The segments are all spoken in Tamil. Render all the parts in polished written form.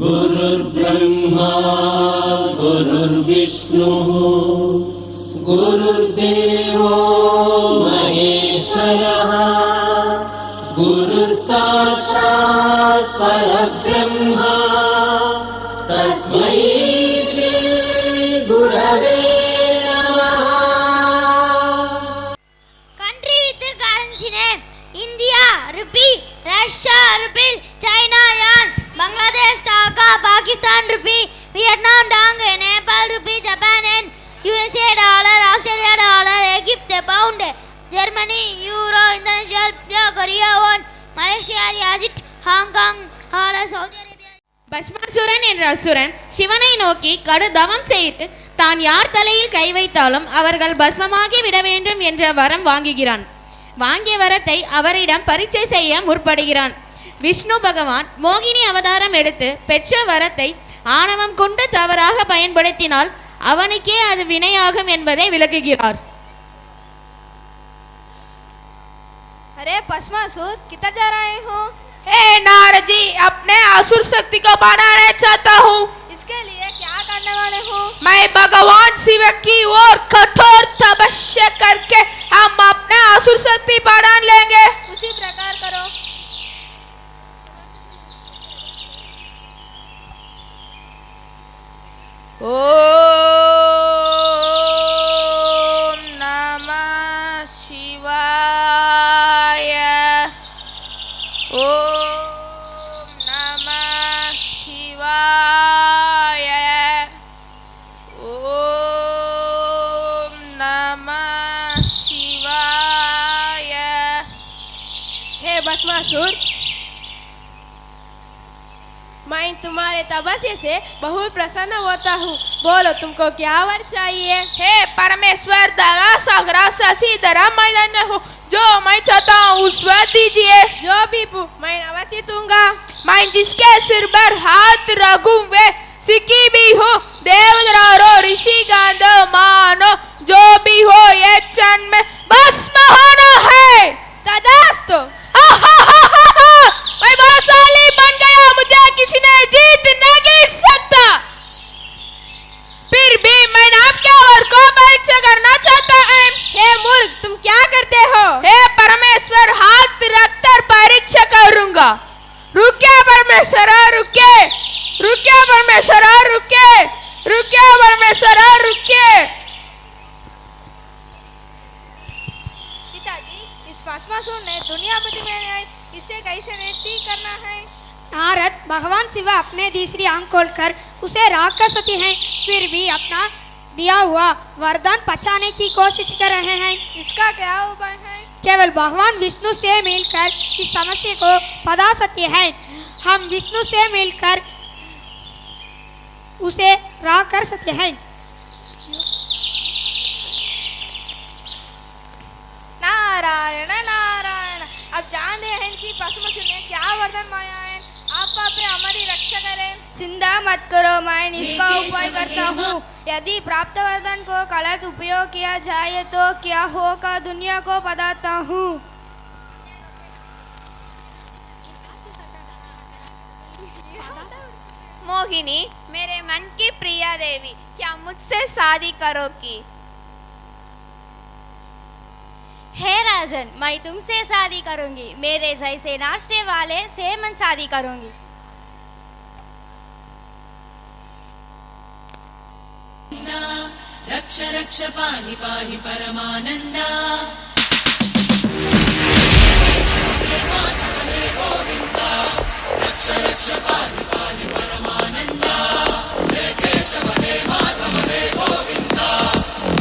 गुरुर्ब्रह्मा गुरुर्विष्णुः गुरुर्देवो महेश्वरः गुरुः साक्षात् परब्रह्म तस्मै श्री गुरवे नमः. Country with the currency name India rupee, Russia rupee, China yuan, Bangladesh taka, Pakistan rupee, Vietnam dong, Nepal rupee, Japan yen, USA dollar, Australia dollar, Egypt pound, Germany euro, Indonesia rupiah, Korea won, Malaysia ringgit, Hong Kong dollar, Saudi Arabia. Bhasmasuran என்ற அசுரன் சிவனை நோக்கி கடு தவம் செய்து தான் யார் தலையில் கை வைத்தாலும் அவர்கள் பஸ்மமாகி விட வேண்டும் என்ற வரம் வாங்குகிறான். வாங்கிய வரத்தை அவரிடம் பரீட்சை செய்ய முற்படுகிறான். விஷ்ணு பகவான் மோகினி அவதாரம் எடுத்து பெற்ற வரத்தை ஆணவம் கொண்டு தவறாக பயன்படுத்தினால் அவனுக்கே அது வினையாகும் என்பதை விளக்குகிறார். अरे भस्मासुर किधर जा रहे हो? हे नारद जी, अपने असुर शक्ति को बढ़ाना चाहता हूँ. इसके लिए क्या करने वाले हो? मैं भगवान शिव की ओर कठोर तपस्या करके हम अपना असुर शक्ति बढ़ा लेंगे. उसी प्रकार करो. ओम नमः शिवाय. ओम नमः शिवाय. ओम नमः शिवाय. हे भस्मासुर, मैं तुम्हारे तपस्या से बहुत प्रसन्न होता हूँ. बोलो तुमको क्या वर चाहिए? हे परमेश्वर, दया सागरा शशिधरा मैदान हो, जो मैं चाहता हूँ उस वर दीजिए. जो भी मैं अवश्य दूंगा. मैं जिसके सिर पर हाथ रखूं वे सिकी भी हो, देवदारो ऋषि गांधव मानो, जो भी हो ये क्षण में भस्म होना है. तदास्तु. मैं बलशाली बन गया, मुझे किसी ने जीत नहीं सकता. फिर भी मैं आपके और को परीक्षा करना चाहता हूँ. हे मूर्ख, तुम क्या करते हो? हे परमेश्वर, हाथ रखकर परीक्षा करूंगा. रुके परमेश्वर, रुके. रुके परमेश्वर, रुके. रुके परमेश्वर, रुके. पिताजी, इस भस्मासुर ने दुनिया बदली में आई, इसे कैसे ठीक करना है? नारद, भगवान शिव अपने दूसरी आंख खोलकर उसे राख कर सकते हैं, फिर भी अपना दिया हुआ वरदान बचाने की कोशिश कर रहे हैं. इसका क्या उपाय है? केवल भगवान विष्णु से मिलकर इस समस्या को बता सकते हैं. हम विष्णु से मिलकर उसे राख कर सकते हैं. नारायण नारायण. अब जानते हैं कि भस्मासुर ने क्या वरदान मांगा है. आप पे हमारी रक्षा करें. चिंता मत करो, मैं इसका उपाय करता हूँ. यदि प्राप्त वरदान को गलत उपयोग किया जाए तो क्या होगा दुनिया को बताता हूँ. मोहिनी, मेरे मन की प्रिया देवी, क्या मुझसे शादी करोगी? हे राजन, मैं तुमसे शादी करूंगी. मेरे जैसे नाचने वाले से मैं शादी करूंगी. रक्ष रक्ष पाहि पाहि परमानंदा. रक्ष रक्ष पाहि पाहि परमानंदा. हे केशव हे माधव हे गोविंदा.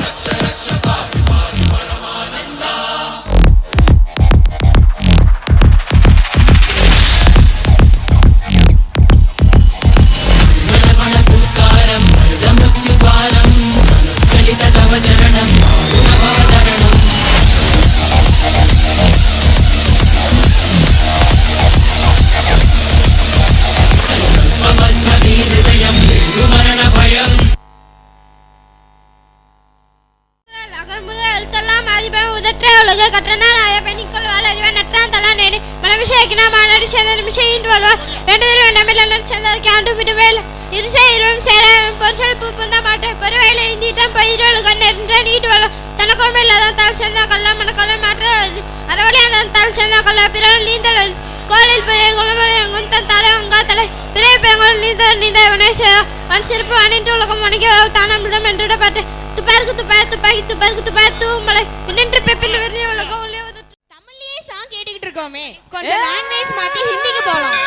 रक्ष रक्ष पाहि पाहि परमानंदा. मणमणपुकारं मृदमृत्युद्वारं चलित तव चरणं भवतरणम्. அகர் முதல் எழுத்தெல்லாம் ஆதிபயம் உதற்றே உலக கற்றனார் ஆய பெண்ணிக்கொள் வாழ அறிவன் நற்றான் தலானே மேனே மலமிஷேக்கினா மாநாடு சேர்ந்த நிமிஷம் வாழ்வார் வேண்டுதல் வேண்டாமல் எல்லாரும் சேர்ந்தாருக்கு ஆண்டு விடுவேல் இருசை இருவம் சேர பொருசல் பூ புந்த மாட்டேன் பெருவையில் இந்திட்டம் பயிரோடு கண்ணென்ற நீட்டு வளம் தனக்கும் இல்லாதான் தாள் சேர்ந்தா கல்லா மனக்கொல்ல மாற்ற அறவழியாதான் தாள் சேர்ந்தா கல்லா பிறல் நீந்தல் கோலில் பெரிய குளமலை அங்குந்தன் தலை அங்கா தலை பிறைய பெயங்கள் நீந்த வன் சிறப்பு அணின்று உலகம் வணிக தானமிடம் என்றிடப்பட்டு துப்பாருக்கு துப்பாக்கி துப்பாக்கி தூமலை நின்று பெப்பில் வெறிய உலகம் தமிழ்லயே சாங் கேட்டுக்கிட்டு இருக்கோமே கொஞ்சம் லாங்குவேஜ் மாத்தி ஹிந்திக்கு போலாம்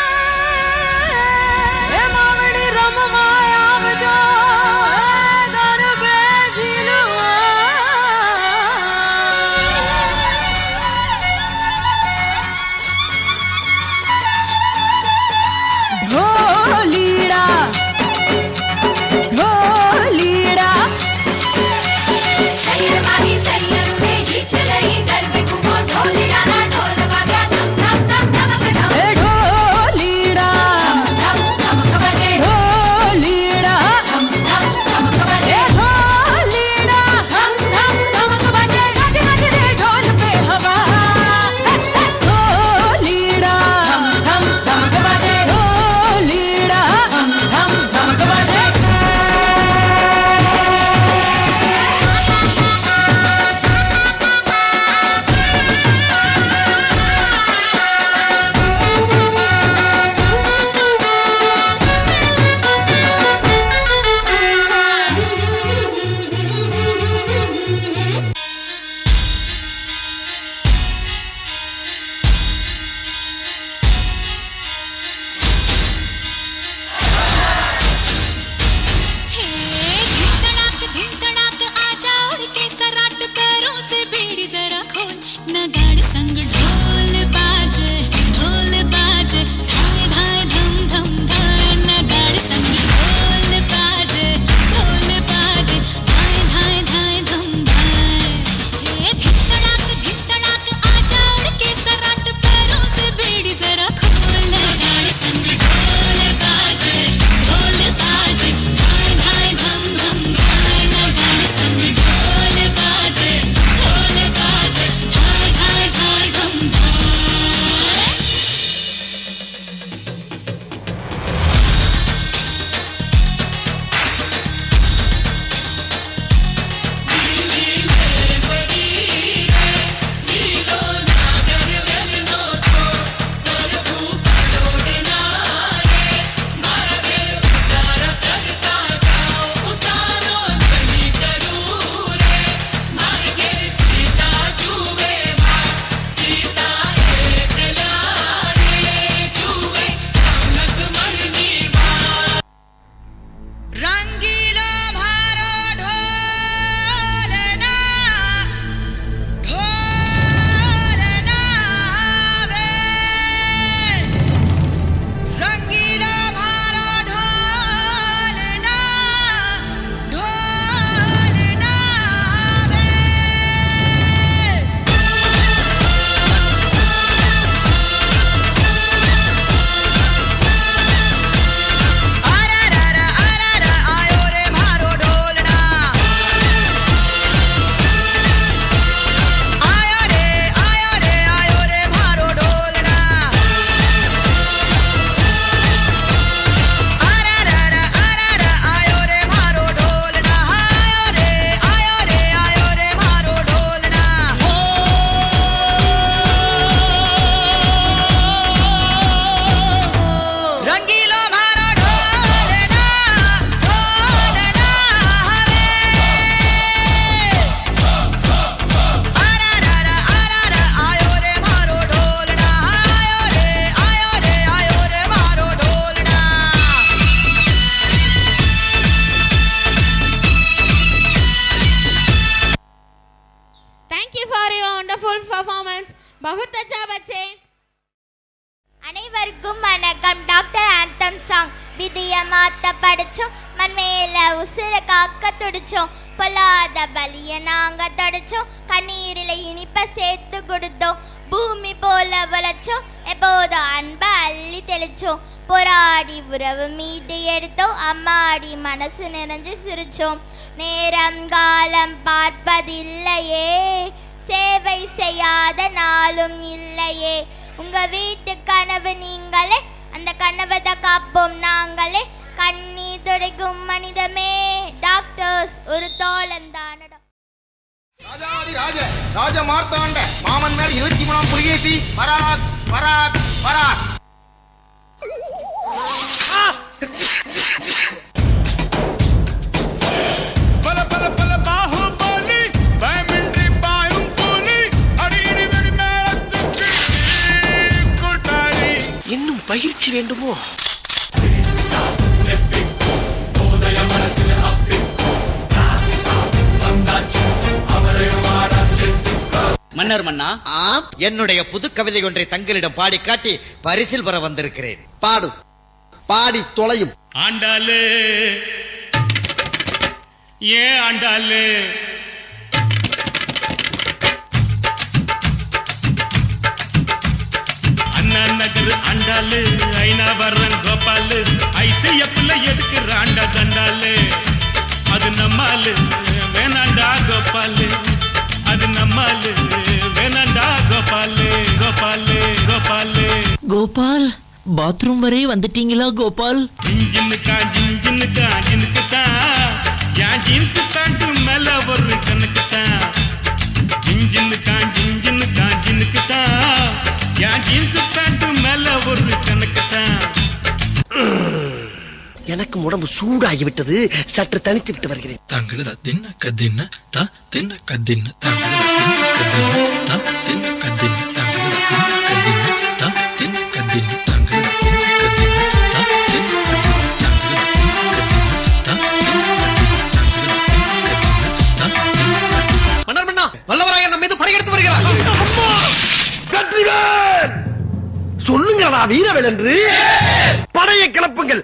बहुत अच्छा बच्चे அனைவருக்கும் வணக்கம். Doctor anthem song. விதிய மாத்த படிச்சோம், மண்மேல உசுர காக்க துடிச்சோம், பொல்லாத வலிய நாங்க தடிச்சோம், கண்ணீரில இனிப்ப சேர்த்து கொடுத்தோம், பூமி போல வளைச்சோம், எப்போதும் அன்ப அள்ளி தெளிச்சோம், போராடி உறவு மீட்டு எடுத்தோம், அம்மாடி மனசு நிறைஞ்சு சிரிச்சோம். நேரம் காலம் பார்ப்பதில்லையே, சேவை செய்யாத நாளும் இல்லையே, உங்க வீட்டு கனவு நீங்களே, அந்த கனவை காப்போம் நாங்களே. கண்ணீர் துடைக்கும் மனிதமே, டாக்டர்ஸ் ஒரு தோழந்தானடா. ராஜாதி ராஜ ராஜ மார்த்தாண்ட மாமன் மேல் 23ஆம் புலிகேசி பராக் பராக் பராக். பல பல பல பாகுபலி பயமின்றி பாயும் புலி அடியடி வெடி மேளத்துக்கு கூட்டாளி. இன்னும் பயிற்சி வேண்டுமோ? மன்னர் மன்னா, என்னுடைய புது கவிதை ஒன்றை தங்களிடம் பாடி காட்டி பரிசில் பெற வந்திருக்கிறேன். பாடும், பாடி தொலையும். ஆண்டாளு ஏன் ஆண்டாளு, அண்ணா நகர் ஆண்டாளு, ஐநாவரம் கோபாலு, ஐசிஎஃப்ல எதுக்கு ஆண்டா தண்டாளு, அது நம்மாலு வேணாண்டா கோபாலு, அது நம்மாலு வேணாண்டா கோபாலு கோபாலு கோபாலு. கோபால், பாத்ரூம் வரை வந்துட்டீங்களா கோபால்? ஜின்ஜின்னுக்கா ஜின்ஜின்னுக்கா ஜின்னுக்கு தான் என் ஜீன்ஸு பேண்ட் மேல ஒரு கணக்கு தான். ஜின்ஜின்னுக்கா ஜின்ஜின்னுக்கா ஜின்னுக்கு தான் என் ஜீன்ஸு பேண்ட் மேல ஒரு கணக்கு தான். எனக்கு உடம்பு சூடாகிவிட்டது, சற்று தனித்து விட்டு வருகிறேன். தங்களது தின்ன கதின்ன த தின்ன கதின்ன தங்களது தின்ன கதின்ன த தின்ன கதின்ன தங்களது தின்ன கதின்ன த தின்ன கதின்ன தங்களது தின்ன கதின்ன த தின்ன கதின்ன தங்களது தின்ன கதின்ன த மன்னர் மன்னா, வல்லவராய நம்ம மீது படையெடுத்து வருகிறார். வெற்றிவேல், சொல்லுங்களா வீரவேல் என்று. படையை கிளப்புங்கள்.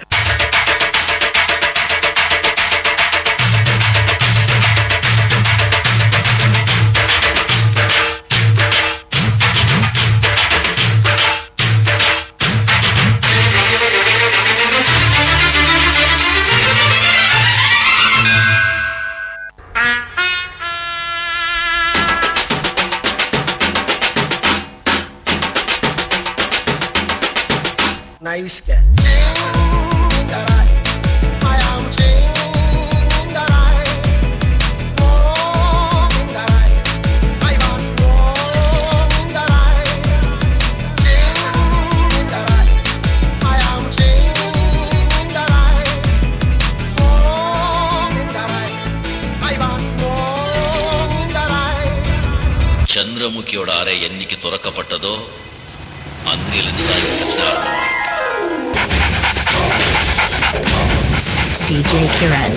Nice cat. சந்திரமுகியோட அறை என்னைக்கு துறக்கப்பட்டதோ அன்னிலிருந்து தான் பிரச்சனை ஆரம்பமாயிருக்கு. DJ Kiran.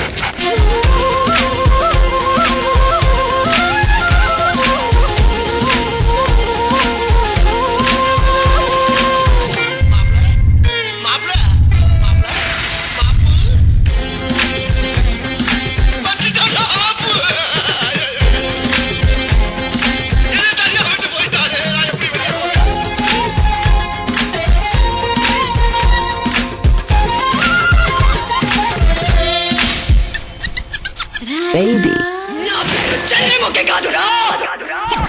Baby.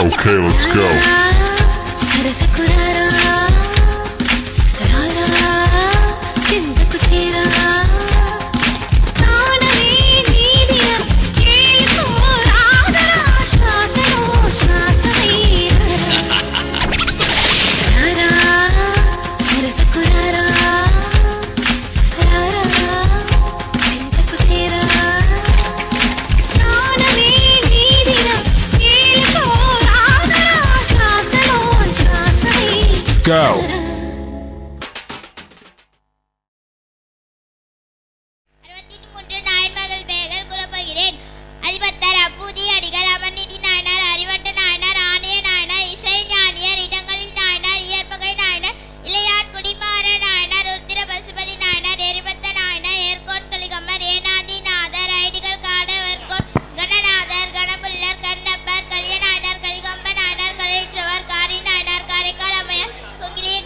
Okay, let's go. Go. நாயன்மகள் பெயர்கள் கூறப்படுகிறேன். அதிபத்தர் அப்பூதி அடிகள், அமர்நிதி நாயனார், அறிவட்ட நாயனார், ஆணைய நாயனார், இசை ஞானியர், இடங்களின் நாயனார், இயற்பகை நாயனார், இளையான் குடிமாற நாயனார், உத்திர பசுபதி நாயனார், எரிபத்த நாயனார், ஏர்கோன் கலிகம்மர், ஏனாதி நாதர், ஐடிகள் காடவர்கோன், கணநாதர், கணபுல்லர், கண்ணப்பர், கல்ய நாயனார், கலிகம்ப நாயனார், கலைற்றவர், காரி நாயனார், காரைக்கால் அம்மையார், கொங்கிலிய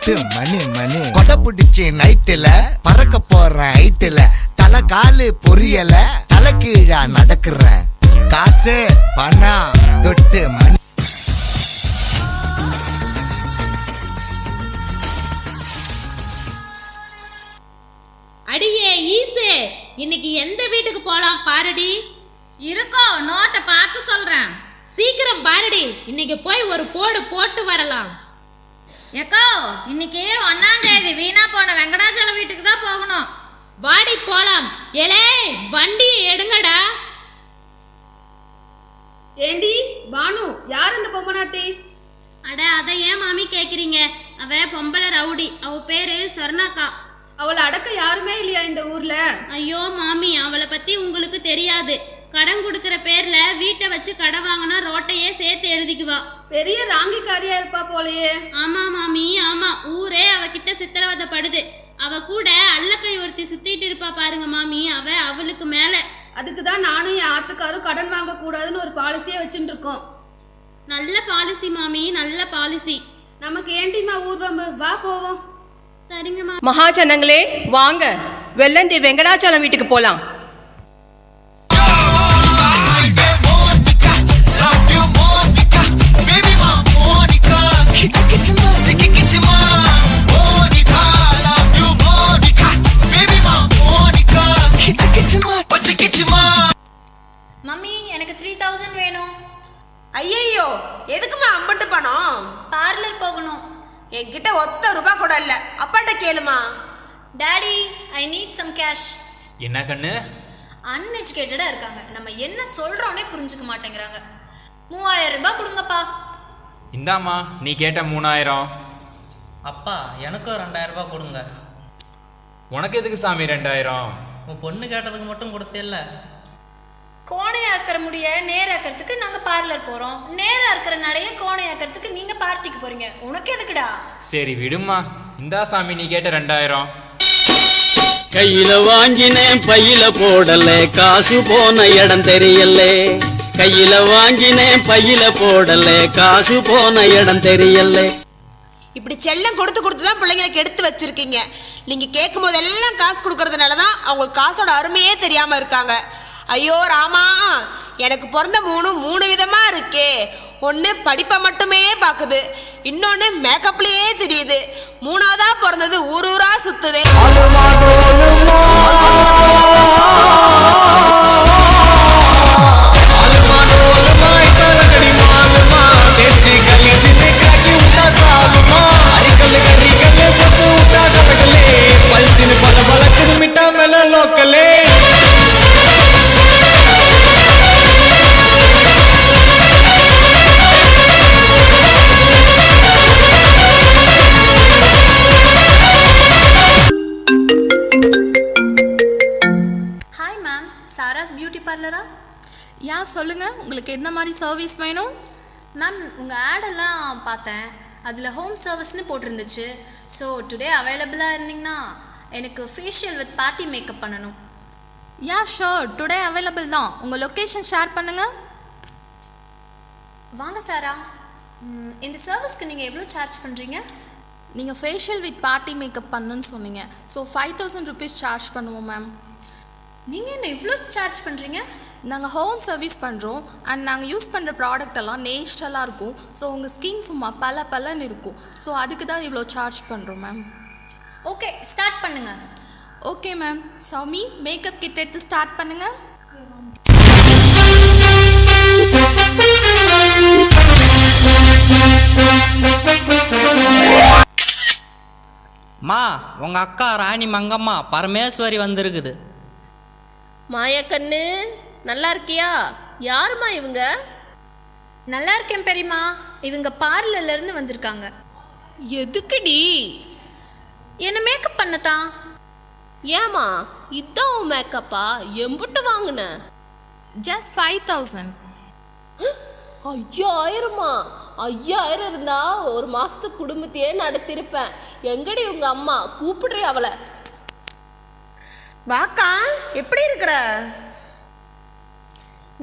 துட்டு மணி மணி கொடை பிடிச்சி நைட்டுல பறக்க போற ஹைட்டுல தலை காலு பொரியல தலை கீழா நடக்கிறேன் காசு பணம் துட்டு மணி. அடியே ஈசு, இன்னைக்கு எந்த வீட்டுக்கு போலாம் பாருடி. இருக்கோ, நோட்டை பார்த்து சொல்றேன். சீக்கிரம் பாருடி, இன்னைக்கு போய் ஒரு போடு போட்டு வரலாம். ஏக்கோ, இன்னைக்கு 1ஆம் தேதி வீணா போன வெங்கடாச்சலம் வீட்டுக்கு தான் போகணும். வாடி போலாம். ஏலே, வண்டியை எடுங்கடா. ஏண்டி பானு, யார் இந்த பொம்மநாட்டி? அட, அதை ஏன் மாமி கேக்குறீங்க? அவ பொம்பளை ரவுடி, அவ பேரு சொர்ணாக்கா. அவளை அடக்க யாருமே இல்லையா இந்த ஊர்ல? ஐயோ மாமி, அவளை பத்தி உங்களுக்கு தெரியாது. கடன் கொடுக்கற பேர்ல வீட்டை வச்சு கடை வாங்கினா ரோட்டையே சேர்த்து எழுதிக்குவா. பெரிய ராங்கிக்காரியா இருப்பா போலயே. ஆமா மாமி, ஆமா. ஊரே அவகிட்ட சித்திரவதைப்படுது. அவ கூட அல்லக்கை ஒருத்தி சுத்திட்டு இருப்பா பாருங்க மாமி, அவளுக்கு மேல. அதுக்குதான் நானும் என் ஆத்துக்காரும் கடன் வாங்க கூடாதுன்னு ஒரு பாலிசியே வச்சுட்டு இருக்கோம். நல்ல பாலிசி மாமி, நல்ல பாலிசி. நமக்கு ஏண்டிமா ஊர்வம்பு, வா போவோம். சரிங்கம்மா. மகாஜனங்களே வாங்க, வெள்ளந்தி வெங்கடாச்சலம் வீட்டுக்கு போலாம். மம்மி, எனக்கு 3000 வேணும். ஐயோ, எதுக்குமா அம்பட்டு பணம்? பார்லர் போகணும். என்கிட்ட ஒத்த ரூபாய் கூட இல்ல, அப்பாட்ட கேளுமா. Daddy, I need some cash. என்ன கண்ணு? அன்எஜுகேட்டடா இருக்காங்க, நம்ம என்ன சொல்றோன்னே புரிஞ்சுக்க மாட்டேங்கிறாங்க. 3000 ரூபாய் கொடுங்கப்பா. இந்தாம்மா, நீ கேட்ட 3000. அப்பா எனக்கும் 2000 ரூபாய் கொடுங்க. உனக்கு எதுக்கு சாமி 2000? உன் பொண்ணு கேட்டதுக்கு மட்டும் கொடுத்தில்ல. கோணையாக்கிற முடிய நேராக்கிறதுக்கு நாங்க பார்லர் போறோம், நேரா இருக்கிற நடைய கோணையாக்கிறதுக்கு நீங்க பார்ட்டிக்கு போறீங்க. உனக்கு எதுக்குடா? சரி விடுமா, இந்தா சாமி நீ கேட்ட 2000. கையில வாங்கினேன் பையில போடல, காசு போன இடம் தெரியல. கையில வாங்கினேன் பையில போடல, காசு போன இடம் தெரியல. இப்படி செல்லம் கொடுத்து கொடுத்து தான் பிள்ளைங்களுக்கு எடுத்து வச்சிருக்கீங்க. நீங்க கேட்கும் போதெல்லாம் காசு கொடுக்கறதுனால தான் அவங்களுக்கு காசோட அருமையே தெரியாம இருக்காங்க. ஐயோ ராமா, எனக்கு பிறந்த 3 விதமா இருக்கே. ஒன்று படிப்பை மட்டுமே பார்க்குது, இன்னொன்று மேக்கப்லேயே தெரியுது, 3ஆவதா பிறந்தது ஊரூரா சுத்துது. ஹாய் மேம், சாராஸ் பியூட்டி பார்லரா? யா சொல்லுங்க, உங்களுக்கு எந்த மாதிரி சர்வீஸ் வேணும்? மேம், உங்கள் ஆடெல்லாம் பார்த்தேன், அதில் ஹோம் சர்வீஸ்னு போட்டிருந்துச்சு. ஸோ டுடே அவைலபிளாக இருந்தீங்கன்னா எனக்கு ஃபேஷியல் வித் பார்ட்டி மேக்கப் பண்ணணும். யா ஷோர், டுடே அவைலபிள் தான். உங்கள் லொக்கேஷன் ஷேர் பண்ணுங்கள். வாங்க சாரா, இந்த சர்வீஸ்க்கு நீங்கள் எவ்வளோ சார்ஜ் பண்ணுறீங்க? நீங்கள் ஃபேஷியல் வித் பார்ட்டி மேக்கப் பண்ணணுன்னு சொன்னீங்க, ஸோ 5000 ருபீஸ் சார்ஜ் பண்ணுவோம் மேம். நீங்கள் என்ன இவ்வளோ சார்ஜ் பண்ணுறீங்க? நாங்கள் ஹோம் சர்வீஸ் பண்ணுறோம் அண்ட் நாங்கள் யூஸ் பண்ணுற ப்ராடக்ட் எல்லாம் நேச்சுரலாக இருக்கும். ஸோ உங்கள் ஸ்கின் சும்மா பலன்னு இருக்கும். ஸோ அதுக்கு தான் இவ்வளோ சார்ஜ் பண்ணுறோம் மேம். ஓகே, ஸ்டார்ட் பண்ணுங்கள். Okay ma'am. Sowmi, makeup kit எடுத்து ஸ்டார்ட் பண்ணுங்கள். மா, உங்க அக்கா ராணி மங்கம்மா பரமேஸ்வரி வந்திருக்குது. மாயக்கண்ணு, நல்லா இருக்கியா? யாருமா இவங்க? நல்லா இருக்கேன் பெரியம்மா, இவங்க பார்லர்லேருந்து வந்திருக்காங்க. எதுக்குடி? என்ன மேக்கப் பண்ணத்தான். ஏமா, இதான் உன் மேக்கப்பா? எம்புட்டு வாங்கின? ஜஸ்ட் 5000. 5000மா? 5000 இருந்தா ஒரு மாசத்துக்கு குடும்பத்தையே நடத்திருப்பேன். எங்கடி உங்க அம்மா? கூப்பிடுறே அவளை. வாக்கா, எப்படி இருக்கிற?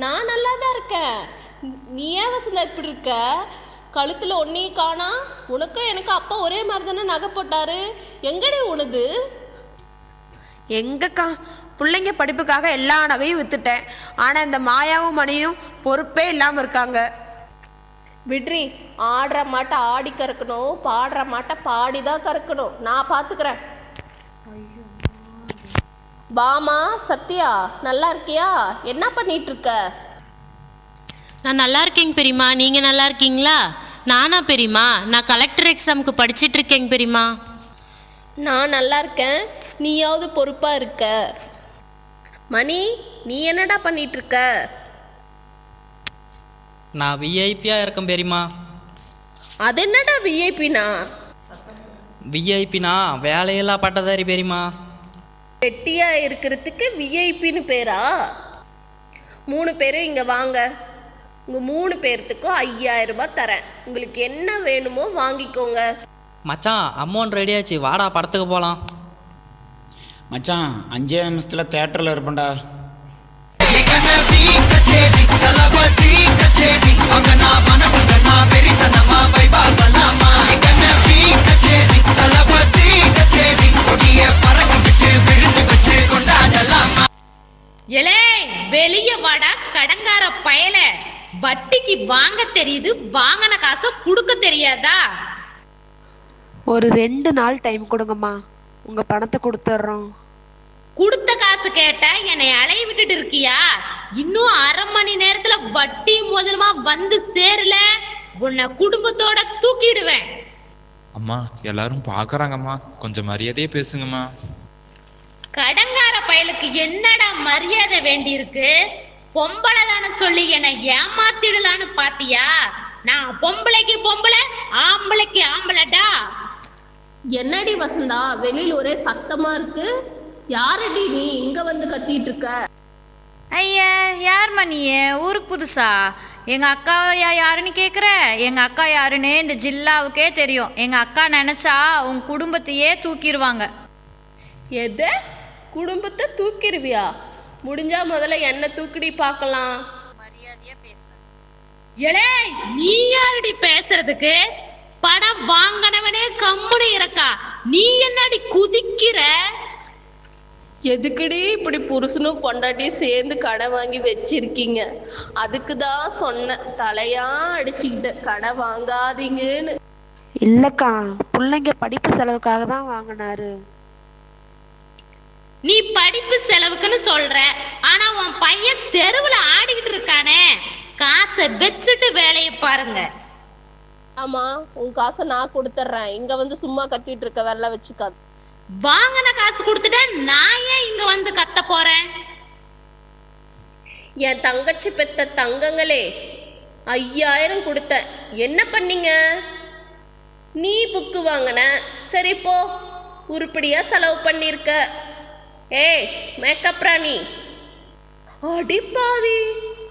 நான் நல்லா தான் இருக்கேன். நீ ஏன் வசதியில் இப்படி இருக்க? கழுத்தில் ஒன்றையும் காணா. உனக்கும் எனக்கு அப்பா ஒரே மாதிரி தானே நகை போட்டாரு, எங்கடி உனது? எங்கக்கா, பிள்ளைங்க படிப்புக்காக எல்லா நகையும் விற்றுட்டேன். ஆனால் இந்த மாயாவும் மணியும் பொறுப்பே இல்லாமல் இருக்காங்க. விட்ரி, ஆடுற மாட்டை ஆடி கறக்கணும், பாடுற மாட்டை பாடி தான் கறக்கணும். நான் பார்த்துக்கிறேன். பாமா சத்யா, நல்லா இருக்கியா? என்ன பண்ணிட்டு இருக்க? நான் நல்லா இருக்கேங்க பெரியம்மா. நீங்கள் நல்லா இருக்கீங்களா? நானா பெரியம்மா? நான் கலெக்டர் எக்ஸாமுக்கு படிச்சுட்டு இருக்கேங்க பெரியம்மா. நான் நல்லா இருக்கேன். நீயாவது பொறுப்பாக இருக்க. மணி, நீ என்னடா பண்ணிட்டு இருக்க? நான் விஐபியாக இருக்கேன் பெரியம்மா. அது என்னடா விஐபினா? விஐபினா வேலையெல்லாம் பட்டதாரி பெரியம்மா. வெட்டியாக இருக்கிறதுக்கு விஐபின்னு பேரா? 3 பேரும் இங்கே வாங்க. உங்கள் 3 பேர்த்துக்கும் 5000 ரூபாய் தரேன். உங்களுக்கு என்ன வேணுமோ வாங்கிக்கோங்க. மச்சான், அமௌண்ட் ரெடியாச்சு, வாடா படத்துக்கு போகலாம். மச்சான் 5 நிமிஷத்தில் தேட்டரில் இருப்பேன்டா. எலே வெளிய வாடா கடங்கார பயல. வட்டிக்கு வாங்க தெரியுது, வாங்கின காசை கொடுக்க தெரியாதா? ஒரு 2 நாள் டைம் கொடுங்கம்மா, உங்க பணத்தை கொடுத்துட்றோம். கொடுத்த காசு கேட்டா என்னை அலைய விட்டுட்டு இருக்கியா? இன்னும் 1/2 மணி நேரத்துல வட்டி முதலுமா வந்து சேரல, உன்னை குடும்பத்தோட தூக்கிடுவேன். அம்மா, எல்லாரும் பார்க்கறாங்கம்மா, கொஞ்சம் மரியாதையே பேசுங்கம்மா. கடங்கார பயலுக்கு என்னடா மரியாதை வேண்டி இருக்கு? பொம்பளை தானே சொல்லி என்னை ஏமாத்திடலான்னு பாத்தியா? நான் பொம்பளைக்கு பொம்பளை, ஆம்பளைக்கு ஆம்பளைடா. என்னடி வசந்தா, வெளியில் ஒரே சத்தமா இருக்கு. யாரடி நீ இங்க வந்து கத்திட்டு இருக்க? ஐயா, யார் மணியே? ஊருக்கு புதுசா? எங்க அக்கா யாருன்னு கேட்குற? எங்க அக்கா யாருன்னு இந்த ஜில்லாவுக்கே தெரியும். எங்க அக்கா நினைச்சா உன் குடும்பத்தையே தூக்கிடுவாங்க. எது? குடும்பத்தை தூக்கிடுவியா? முடிஞ்சா முதல்ல என்ன தூக்கிடி பார்க்கலாம். மரியாதையா பேசு. எலே, நீ யாரடி பேசுறதுக்கு? படம் வாங்கினவனே கம்முனு இருக்கா, நீ என்னடி குதிக்கிற? எதுக்குடி இப்படி புருஷனும் பொண்டாட்டி சேர்ந்து கடை வாங்கி வச்சிருக்கீங்க? அதுக்கு தான் சொன்னேன், தலையா அடிச்சுக்கிட்ட கடை வாங்காதீங்கன்னு. இல்லக்கா, பிள்ளைங்க படிப்பு செலவுக்காக தான் வாங்கினாரு. நீ படிப்பு செலவுக்குன்னு சொல்ற, ஆனா உன் பையன் தெருவுல ஆடிக்கிட்டு இருக்கானே, காசை வச்சுட்டு வேலையை பாருங்க. ஆமா, உன் காசை நான் கொடுத்துட்றேன். இங்க வந்து சும்மா கத்திட்டு இருக்க வெள்ள வச்சுக்காது. வாங்கின காசு கொடுத்துட்டா நான் ஏன் இங்க வந்து கத்த போறேன்? என் தங்கச்சி பெத்த தங்கங்களே, 5000 கொடுத்தேன், என்ன பண்ணீங்க? நீ புக்கு வாங்கின, சரி போ, உருப்படியா செலவு பண்ணிருக்க. ஏய் மேக்கப் ராணி, அடிப்பாவி,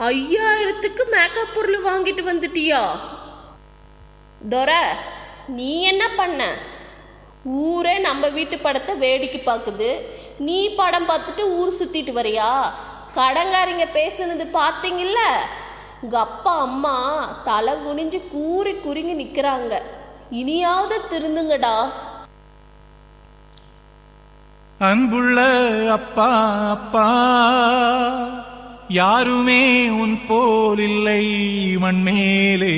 5000க்கு மேக்கப் பொருள் வாங்கிட்டு வந்துட்டியா? துரை, நீ என்ன பண்ண? ஊரே நம்ம வீட்டு படத்தை வேடிக்கை பார்க்குது, நீ படம் பார்த்துட்டு ஊர் சுற்றிட்டு வரியா? கடங்காரிங்க பேசுனது பார்த்தீங்கல்ல? உங்கள் அப்பா அம்மா தலை குனிஞ்சு கூறி குறுங்கி நிற்கிறாங்க. இனியாவது திருந்துங்கடா. அன்புள்ள அப்பா அப்பா, யாருமே உன் போல் இல்லை மண்மேலே.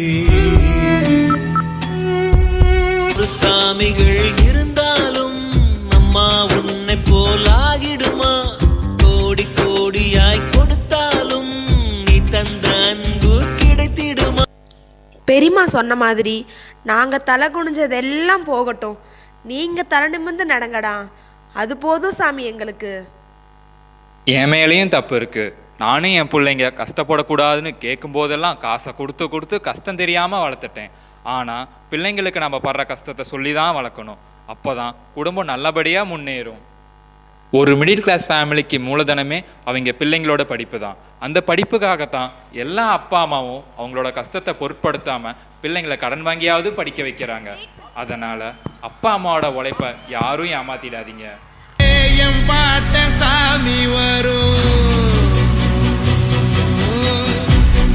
சாமிகள் இருந்தாலும் அம்மா உன்னை போல் ஆகிடுமா? கோடி கோடியாய் கொடுத்தாலும் நீ தந்த அன்பு கிடைத்திடுமா? பெரியம்மா சொன்ன மாதிரி நாங்கள் தலை குனிஞ்சதெல்லாம் போகட்டும், நீங்கள் தலை நிமிர்ந்து நடங்கடா, அது போதும் சாமி எங்களுக்கு. என் மேலேயும் தப்பு இருக்கு. நானும் என் பிள்ளைங்க கஷ்டப்படக்கூடாதுன்னு கேட்கும் போதெல்லாம் காசை கொடுத்து கொடுத்து கஷ்டம் தெரியாமல் வளர்த்துட்டேன். ஆனால் பிள்ளைங்களுக்கு நம்ம படுற கஷ்டத்தை சொல்லி தான் வளர்க்கணும். அப்போ தான் குடும்பம் நல்லபடியாக முன்னேறும். ஒரு மிடில் கிளாஸ் ஃபேமிலிக்கு மூலதனமே அவங்க பிள்ளைங்களோட படிப்பு தான். அந்த படிப்புக்காகத்தான் எல்லா அப்பா அம்மாவும் அவங்களோட கஷ்டத்தை பொருட்படுத்தாமல் பிள்ளைங்களை கடன் வாங்கியாவது படிக்க வைக்கிறாங்க. அதனால் அப்பா அம்மாவோட உழைப்பை யாரும் ஏமாத்திடாதீங்க. பாட்ட சாமி வரும்,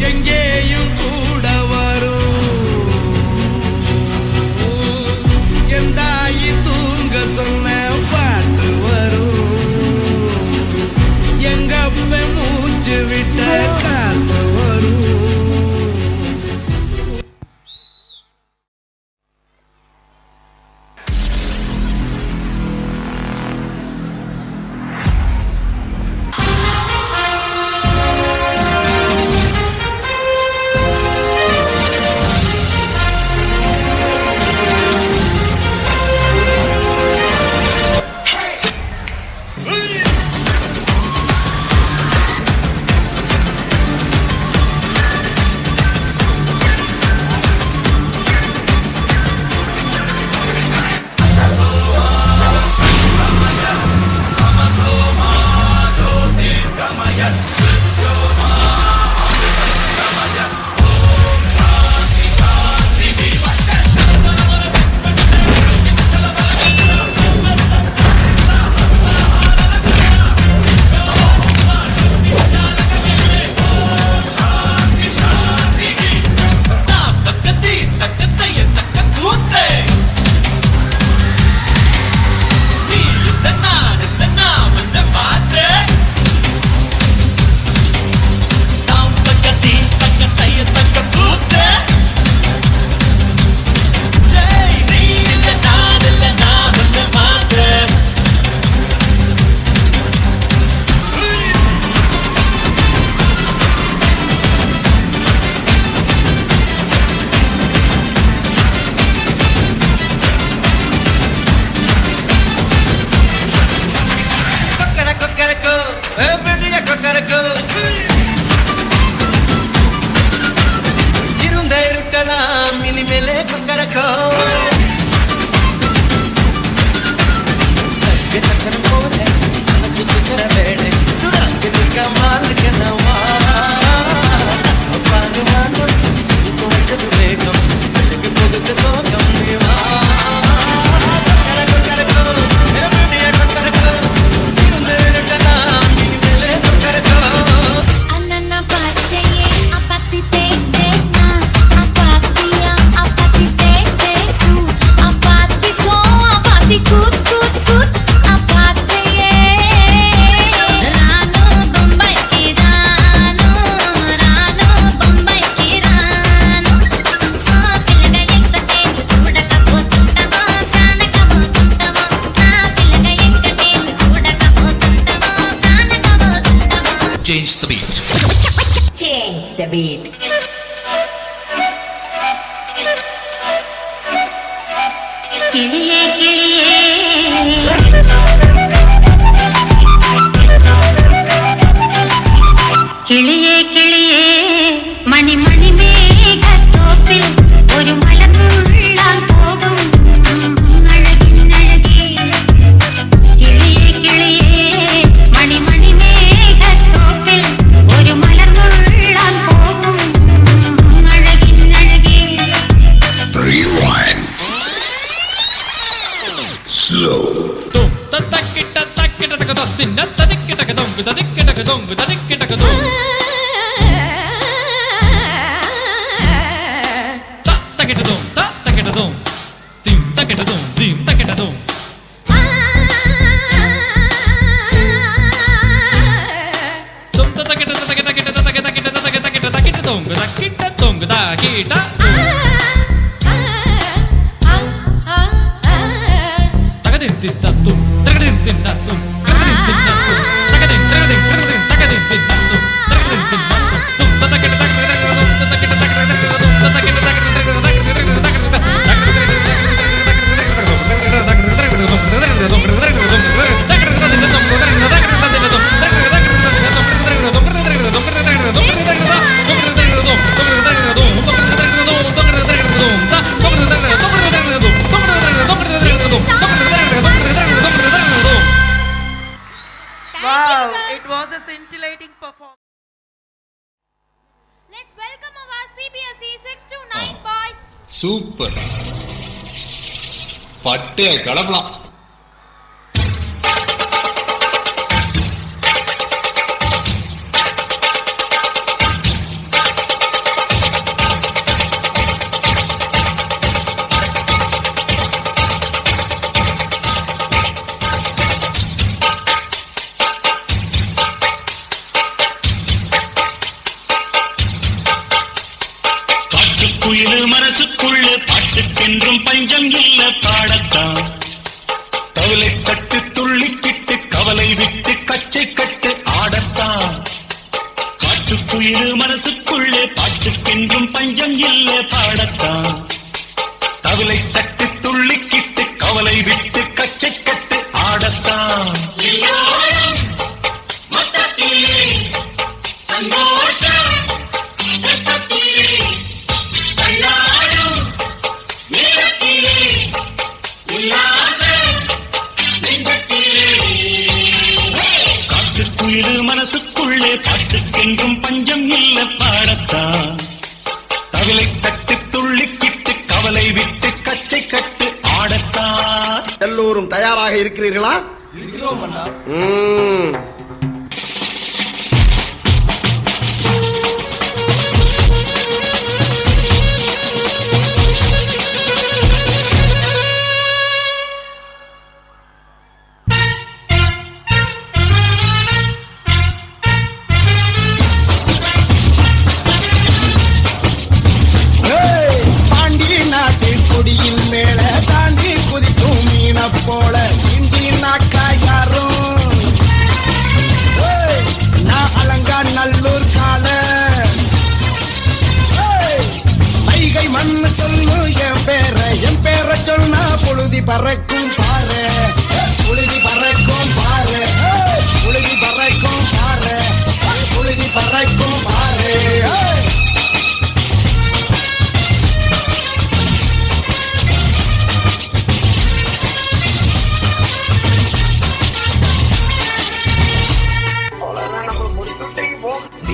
எங்கேயும் கூட வரும். கமால் கனவா பாருவானோ கொஞ்சம் வேகம் புதுக்கு சோகம் நீவா Change the beat. Change the beat. கிளியே கிளியே கிளியே கிளியே மணி மணி மேகத்தோப்பில் ஒரு மலர்ந்துள்ளால் போகும் அழகின் அழகே கிளியே கிளியே மணி மணி மேகத்தோப்பில் ஒரு மலர்ந்துள்ளால் போகும் அழகின் அழகே. Rewind. Slow. தக்கிட்ட தக்கிட்ட தக்கதம் தின்ன ததிக்கிட்ட கதம் ததிக்கிட்ட கதம் ததிக்கிட்ட கதம் தக்கிட்டதும் தக்கிட்டதும் திம் தக்கிட்டதும் திம் தக்கிட்டதும் தக்கிட்ட தக்கிட்ட தக்கிட்ட தக்கிட்ட தக்கிட்ட தக்கிட்ட தக்கிட்ட தொங்கு தக்கிட்ட தொங்கு தக்கிட்ட தகதின் தித்தத்தும் தகதின் தின்னத்தும் தகதின் தின்னத்தும் தகதின் தகதின் தகதின் தகதின் தின்னத்தும் தகதின் தின்னத்தும் ததக்கிட்ட தக்கிட்ட தக்கிட்ட தக்கிட்ட தக்கிட்ட Wow, it was a scintillating performance. Let's welcome our CBSE 6 to 9 boys. Super. பட்டைய கிளப்பலாம். குயிலு மனசுக்குள்ள பாட்டுக்கென்றும் பஞ்சம் இல்ல பாடத்தான் கவலை கட்டு துள்ளிக்கிட்டு கவலை விட்டு கச்சை கட்டு ஆடத்தான் காட்டுக்குயிலு மனசுக்குள்ள பாட்டுக்கென்றும் பஞ்சம் இல்ல பாடத்தான் கவலை கட்டு துள்ளிக்கிட்டு கவலை விட்டு கச்சை கட்டு ஆடத்தான் காட்டுக்குயிலு மனசுக்குள்ளே பாட்டுக்கென்றும் பஞ்சம் இல்ல பாடத்தான் கவலை கட்டு துள்ளிக்கிட்டு கவலை விட்டு கச்சை கட்டு ஆடத்தான். எல்லோரும் தயாராக இருக்கிறீர்களா? கொடியின் மேல தாண்டி குதிக்கும் மீன போல இந்தி நாக்கா யாரும்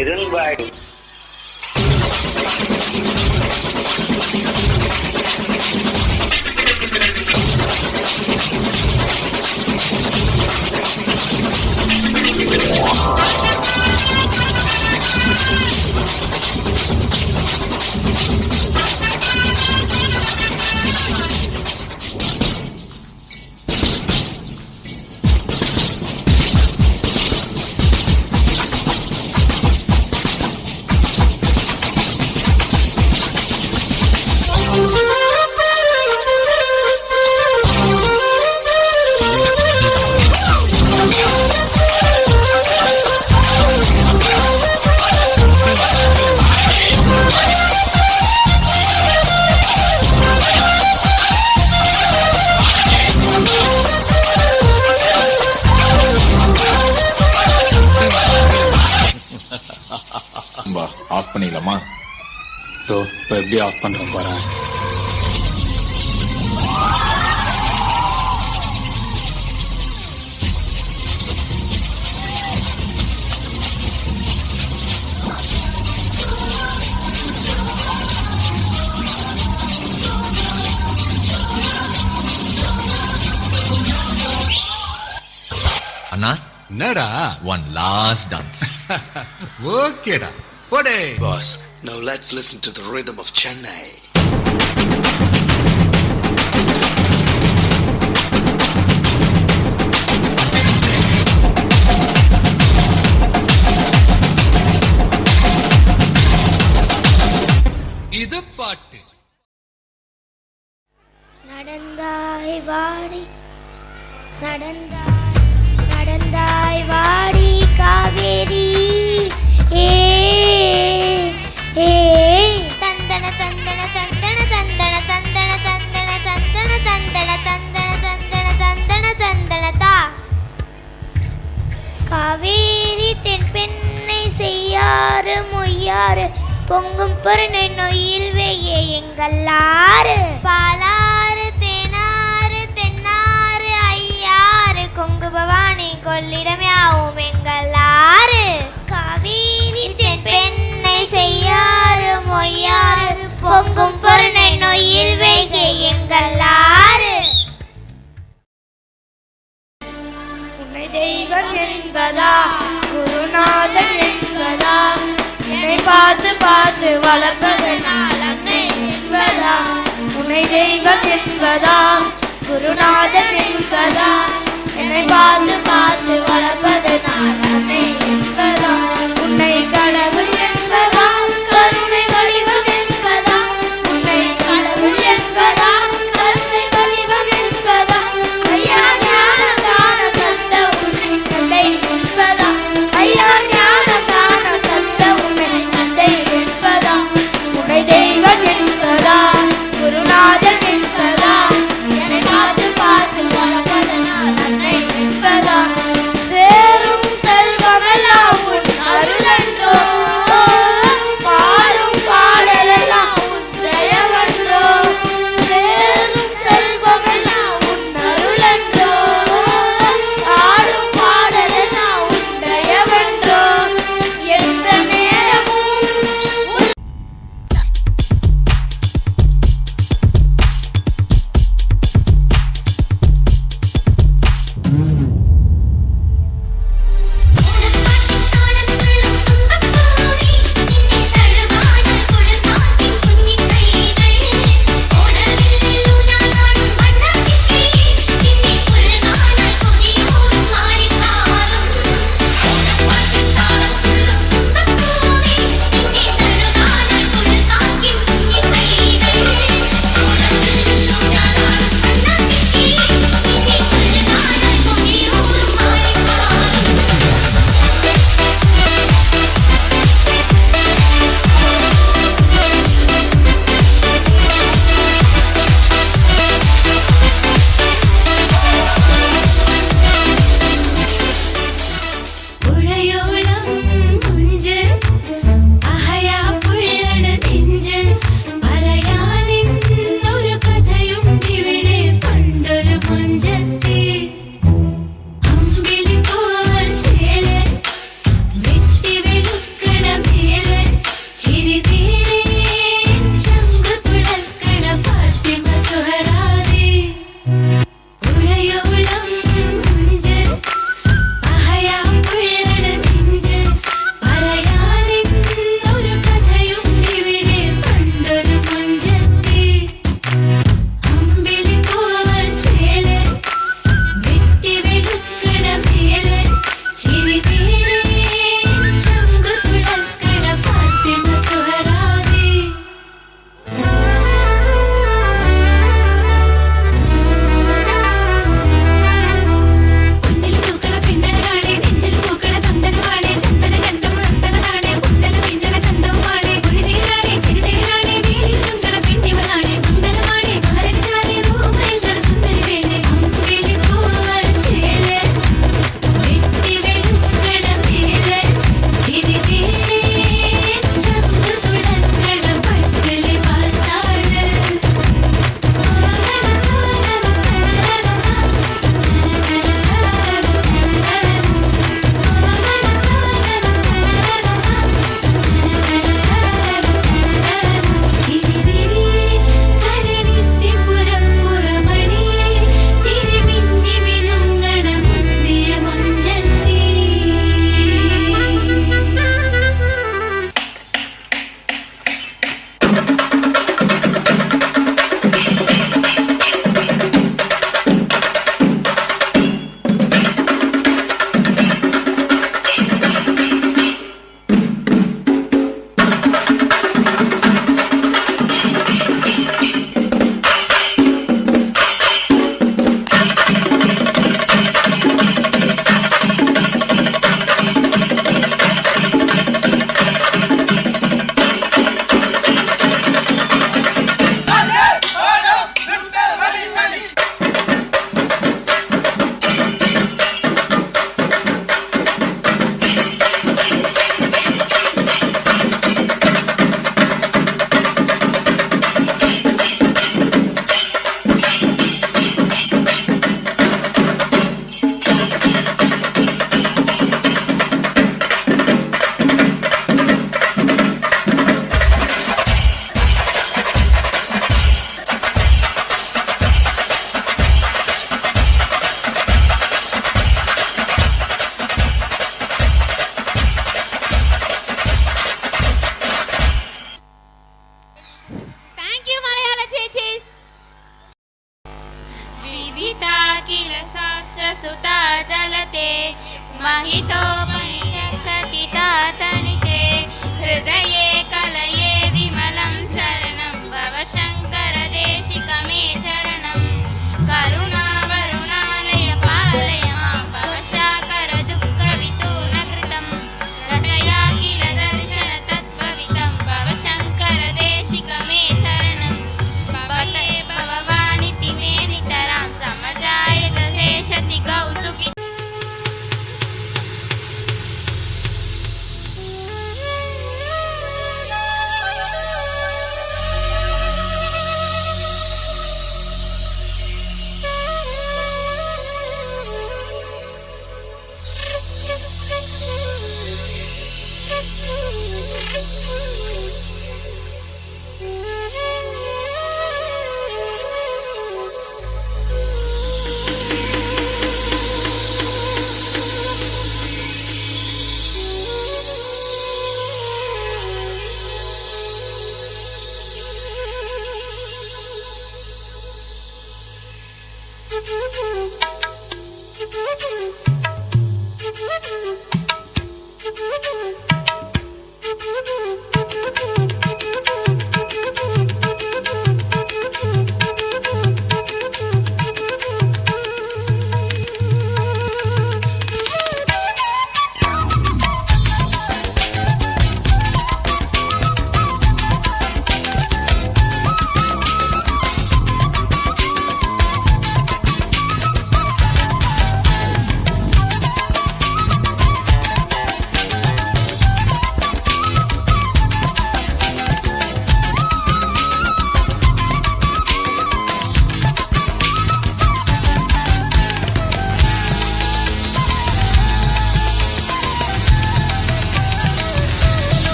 இரும்பாடி. ஆஃப் பண்ணிடலாமா? இப்போ எப்படி ஆஃப் பண்றேன் பாரு. அண்ணா என்னடா ஒன் லாஸ்ட் டான்ஸ். ஓகேடா போடே Boss, now let's listen to the rhythm of Chennai. இது பாட்டு. நடந்தாய் வாடி நடந்தாய் வாடி காவேரி ஏ ஏ தந்தன தந்தன தந்தன தந்தன தந்தன தந்தன தந்தன தந்தன தந்தன தந்தன தந்தன தந்தனதா காவேரி தென்பெண்ணை செய்யாறு மொய்யாறு பொங்கும் பொருணை நொய்யில் வெய்ய எங்கல்லாறு பாலாறு தேனாறு தென்னாறு ஐயாறு கொங்கு பவானி கொள்ளிடம் யாவும் எங்கல்லாறு காவேரி தென்பெண்ணை செய்யாறு மொய்யாறு பொங்கும் பொருணை நொய்யில் வெய்ய எங்கல்லாறு உன்னை தெய்வம் என்பதா குருநாதன் என்பதா என்னை பார்த்து பார்த்து வளர்ப்பதனால் அன்னை என்பதா உன்னை தெய்வம் என்பதா குருநாதன் என்பதா என்னை பார்த்து பார்த்து வளர்ப்பதனால் அன்னை என்பதா உன்னை கடவுள் என்பதா கருணை வடிவம் என்பதா உன்னை கடவுள் என்பதா கருணை வடிவம் என்பதா ஐயா ஞான தான தந்த உன்னை தந்தை என்பதா ஐயா ஞான தான தந்த உன்னை தந்தை என்பதா உன்னை தெய்வம் என்பதா குருநாதன் என்பதா என்னை பார்த்து பார்த்து வளர்ப்பதனால் அன்னை என்பதா महितोपनिषत्कथितातनिते हृदये कलये विमलं चरणं भवशङ्करदेशिकमे चरणं करुणावरुणालय पालय मां भवशाकर दुःखवितूर्णकृतं रसया किल दर्शन तत्त्ववितं भवशङ्करदेशिकमे चरणं भवते भववानिति मे नितरां समजायत शेषति कौतुकि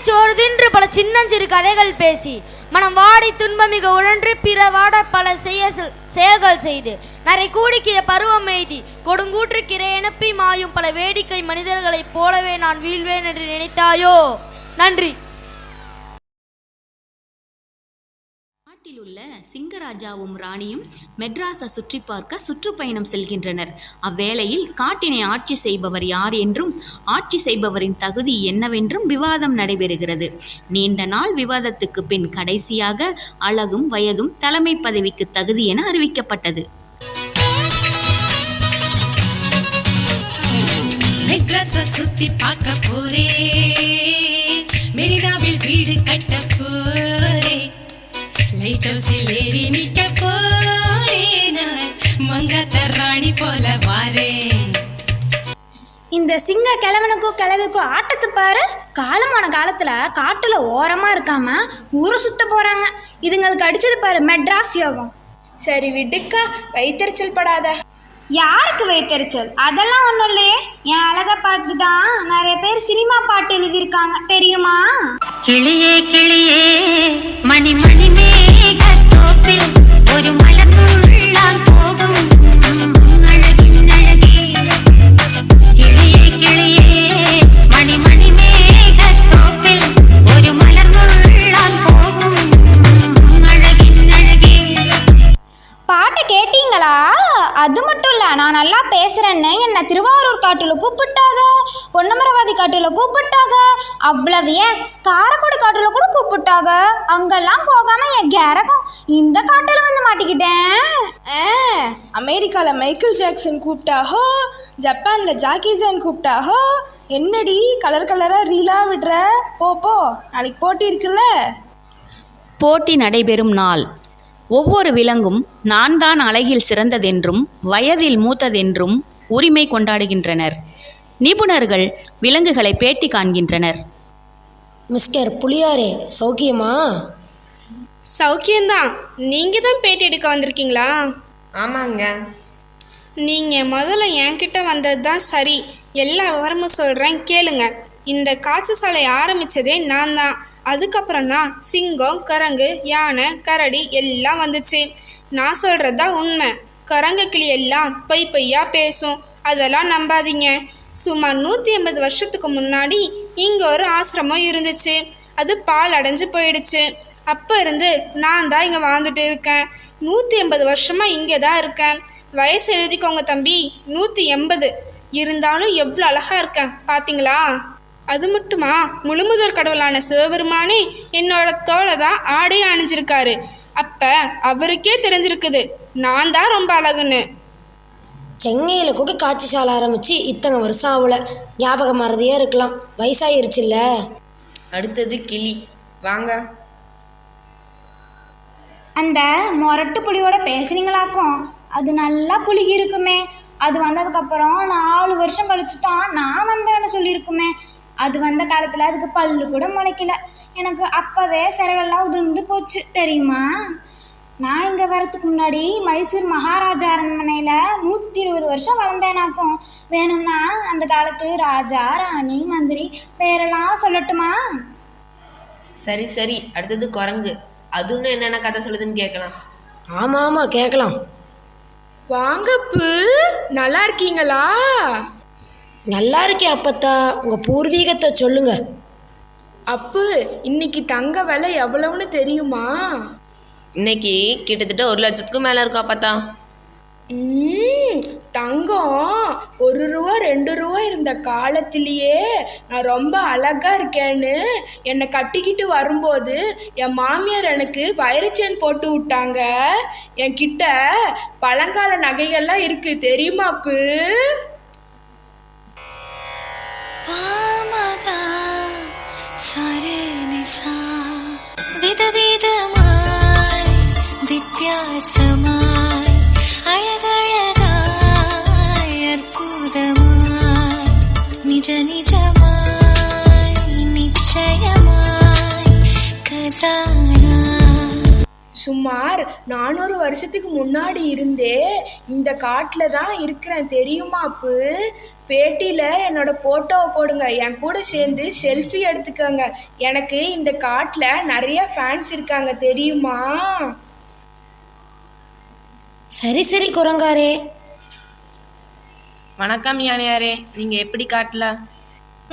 சோறு தின்று பல சின்னஞ்சிறு கதைகள் பேசி மனம் வாடி துன்பமிக உழன்று பிற வாட பல செயல்கள் செய்து நரை கூடிக்கிய பருவம் எய்தி கொடுங்கூற்று கிரை எழுப்பி மாயும் பல வேடிக்கை மனிதர்களைப் போலவே நான் வீழ்வேன் என்று நினைத்தாயோ? நன்றி. நாட்டில் உள்ள சிங்கராஜாவும் ராணியும் மெட்ராஸை சுற்றி பார்க்க சுற்றுப்பயணம் செல்கின்றனர். அவ்வேளையில் காட்டினை ஆட்சி செய்பவர் யார் என்றும் ஆட்சி செய்பவரின் தகுதி என்னவென்றும் விவாதம் நடைபெறுகிறது. நீண்ட நாள் விவாதத்துக்கு பின் கடைசியாக அழகும் வயதும் தலைமை பதவிக்கு தகுதி என அறிவிக்கப்பட்டது. மெட்ராஸை சுத்தி பார்க்க போரே, மெரினாவில் வீடு கட்ட போரே, லைட் ஹவுஸில் ஏறி நிக்க போறேன், மங்காத்த ராணி போல வாரேன். இந்த சிங்க கிழவனுக்கும் கிழவிக்கும் ஆட்டத்தை பாரு. காலமான காலத்துல காட்டுல ஓரமா இருக்காம ஊரை சுத்த போறாங்க. இதுங்களுக்கு அடிச்சது பாரு மெட்ராஸ் யோகம். சரி விடுக்கா, வைத்தறிச்சல் படாத. யாருக்கு வைத்தறிச்சல்? அதெல்லாம் ஒன்றும் இல்லையே. என் அழகை பார்த்து தான் நிறைய பேர் சினிமா பாட்டு எழுதியிருக்காங்க தெரியுமா? கிளியே கிளியே மணி மணி மேகத்தோப்பில் ஒரு மலர்ந்துள்ளால் போகும் அழகின் அழகே. கிளியே கிளியே மணி மணி மேகத்தோப்பில் ஒரு மலர்ந்துள்ளால் போகும் அழகின் அழகே. பாட்டை கேட்டீங்களா? அது மட்டும் இல்லை, நான் நல்லா பேசுகிறேன்னு என்னை திருவாரூர் காட்டில் கூப்பிட்டாங்க, பொன்னமரவாதி காட்டில் கூப்பிட்டாங்க, அவ்வளவு ஏன் காரைக்குடி காட்டில் கூட கூப்பிட்டாங்க. அங்கெல்லாம் போகாமல் என் கேரகம் இந்த காட்டில் வந்து மாட்டிக்கிட்டேன். அமெரிக்காவில் மைக்கேல் ஜாக்சன் கூப்பிட்டாஹோ, ஜப்பானில் ஜாக்கி ஜான் கூப்பிட்டாஹோ. என்னடி கலர் கலராக ரீலாக விடுற? போ நாளைக்கு போட்டி இருக்குல்ல. போட்டி நடைபெறும் நாள். ஒவ்வொரு விலங்கும் நான் தான் அழகில் சிறந்ததென்றும் வயதில் மூத்ததென்றும் உரிமை கொண்டாடுகின்றனர். நிபுணர்கள் விலங்குகளை பேட்டி காண்கின்றனர். மிஸ்டர் புளியாரே, சௌக்கியமா? சௌக்கியம்தான். நீங்கள் தான் பேட்டி எடுக்க வந்திருக்கீங்களா? ஆமாங்க. நீங்கள் முதல்ல என்கிட்ட வந்தது தான் சரி. எல்லா விவரமும் சொல்கிறேன் கேளுங்க. இந்த காய்ச்சல் சாலை ஆரம்பித்ததே நான் தான். அதுக்கப்புறம் தான் சிங்கம், கரங்கு, யானை, கரடி எல்லாம் வந்துச்சு. நான் சொல்கிறது தான் உண்மை. கரங்க கிளி எல்லாம் பொய்யா பேசும், அதெல்லாம் நம்பாதீங்க. சுமார் 180 வருஷத்துக்கு முன்னாடி இங்கே ஒரு ஆசிரமம் இருந்துச்சு. அது பால் அடைஞ்சு போயிடுச்சு. அப்போ இருந்து நான் தான் இங்கே வாழ்ந்துட்டு இருக்கேன். 180 வருஷமாக இங்கே தான் இருக்கேன். வயசு எழுதிக்கோங்க தம்பி, 180. இருந்தாலும் எவ்வளோ அழகாக இருக்கேன் பார்த்தீங்களா? அது மட்டுமா, முழுமுதற் கடவுளான சிவபெருமானே என்னோட தோலை தான் ஆடையை அணிஞ்சிருக்காரு. அப்போ அவருக்கே தெரிஞ்சிருக்குது நான் தான் ரொம்ப அழகுன்னு. சென்னையில் கூட காட்சி சாலை ஆரம்பித்து இத்தனை வருஷம் ஆகல. ஞாபகம் மறதியே இருக்கலாம், வயசாயிருச்சுல்ல. அடுத்தது கிளி. வாங்க. அந்த மொரட்டு புலியோட பேசுனீங்களாக்கும், அது நல்லா புலிகி இருக்குமே. அது வந்ததுக்கப்புறம் 4 வருஷம் கழிச்சு தான் நான் வந்தேன்னு சொல்லியிருக்குமே. அது வந்த காலத்தில் அதுக்கு பல்லு கூட முளைக்கல. எனக்கு அப்போவே சிறைகள்லாம் உதிர்ந்து போச்சு தெரியுமா? நான் இங்கே வரத்துக்கு முன்னாடி மைசூர் மகாராஜா அரண்மனையில் 120 வருஷம் வளர்ந்தேனாக்கும். வேணும்னா அந்த காலத்து ராஜா, ராணி, மந்திரி பேரெல்லாம் சொல்லட்டுமா? சரி சரி, அடுத்தது குரங்கு. அது இன்னும் என்னென்ன கதை சொல்லுதுன்னு கேட்கலாம். ஆமாம் ஆமாம் கேட்கலாம். வாங்கப்பு, நல்லா இருக்கீங்களா? நல்லா இருக்கேன் அப்பத்தா. உங்கள் பூர்வீகத்தை சொல்லுங்க. அப்பு, இன்னைக்கு தங்க விலை எவ்வளவுன்னு தெரியுமா? இன்னைக்கு கிட்டத்தட்ட 1 லட்சத்துக்கும் மேலே இருக்கும் அப்பத்தா. தங்கம் 1 ரூபா 2 ரூபா இருந்த காலத்திலேயே நான் ரொம்ப அழகா இருக்கேன்னு என்னை கட்டிக்கிட்டு வரும்போது என் மாமியார் எனக்கு வைரச்சேன் போட்டு விட்டாங்க. என்கிட்ட பழங்கால நகைகள்லாம் இருக்கு தெரியுமாப்பு? விதவிதமாய் வித்தியாசமாய் அழகழகாய் அற்புதமாய் நிஜ நிஜமாய் நிச்சயமாய் கசானா. சுமார் 400 வருஷத்துக்கு முன்னாடி இருந்தே இந்த காட்டில் தான் இருக்கிறேன் தெரியுமாப்பு. பேட்டியில் என்னோட போட்டோவை போடுங்க, என் கூட சேர்ந்து செல்ஃபி எடுத்துக்கோங்க. எனக்கு இந்த காட்டில் நிறைய ஃபேன்ஸ் இருக்காங்க தெரியுமா? சரி சரி குரங்காரே. வணக்கம் யானையாரே, நீங்க எப்படி காட்டல?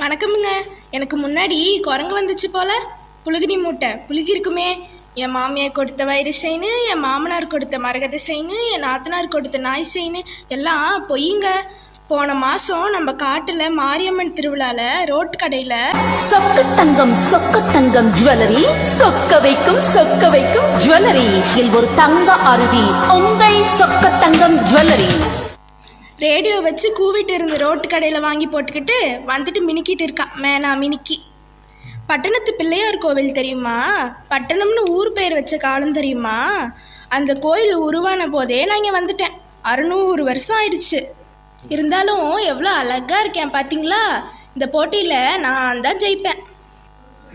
வணக்கமுங்க. எனக்கு முன்னாடி குரங்கு வந்துச்சு போல. புழுகினி மூட்டை புழுகி இருக்குமே. என் மாமியார் கொடுத்த வயிறு செயின்னு, என் மாமனார் கொடுத்த மரகத செயின்னு, என் நாத்தனார் கொடுத்த நாய் செயின்னு எல்லாம் பொய்யுங்க. போன மாதம் நம்ம காட்டில் மாரியம்மன் திருவிழாவில் ரோட்டு கடையில் சொக்க தங்கம் ஜுவல்லரி, சொக்க வைக்கும் ஜுவல்லரி இதில் ஒரு தங்க அருவி, உங்கள் சொக்க தங்கம் ஜுவல்லரி. ரேடியோ வச்சு கூவிட்டு இருந்து ரோட்டு கடையில் வாங்கி போட்டுக்கிட்டு வந்துட்டு மினிக்கிட்டு இருக்கா மேனா மினிக்கி. பட்டணத்து பிள்ளையார் கோவில் தெரியுமா? பட்டணம்னு ஊர் பெயர் வச்ச காலம் தெரியுமா? அந்த கோயில் உருவான போதே நான் இங்கே வந்துட்டேன். 600 வருஷம் ஆயிடுச்சு. இருந்தாலும் எவ்வளோ அழகாக இருக்கேன் பார்த்தீங்களா? இந்த போட்டியில் நான் தான் ஜெயிப்பேன்.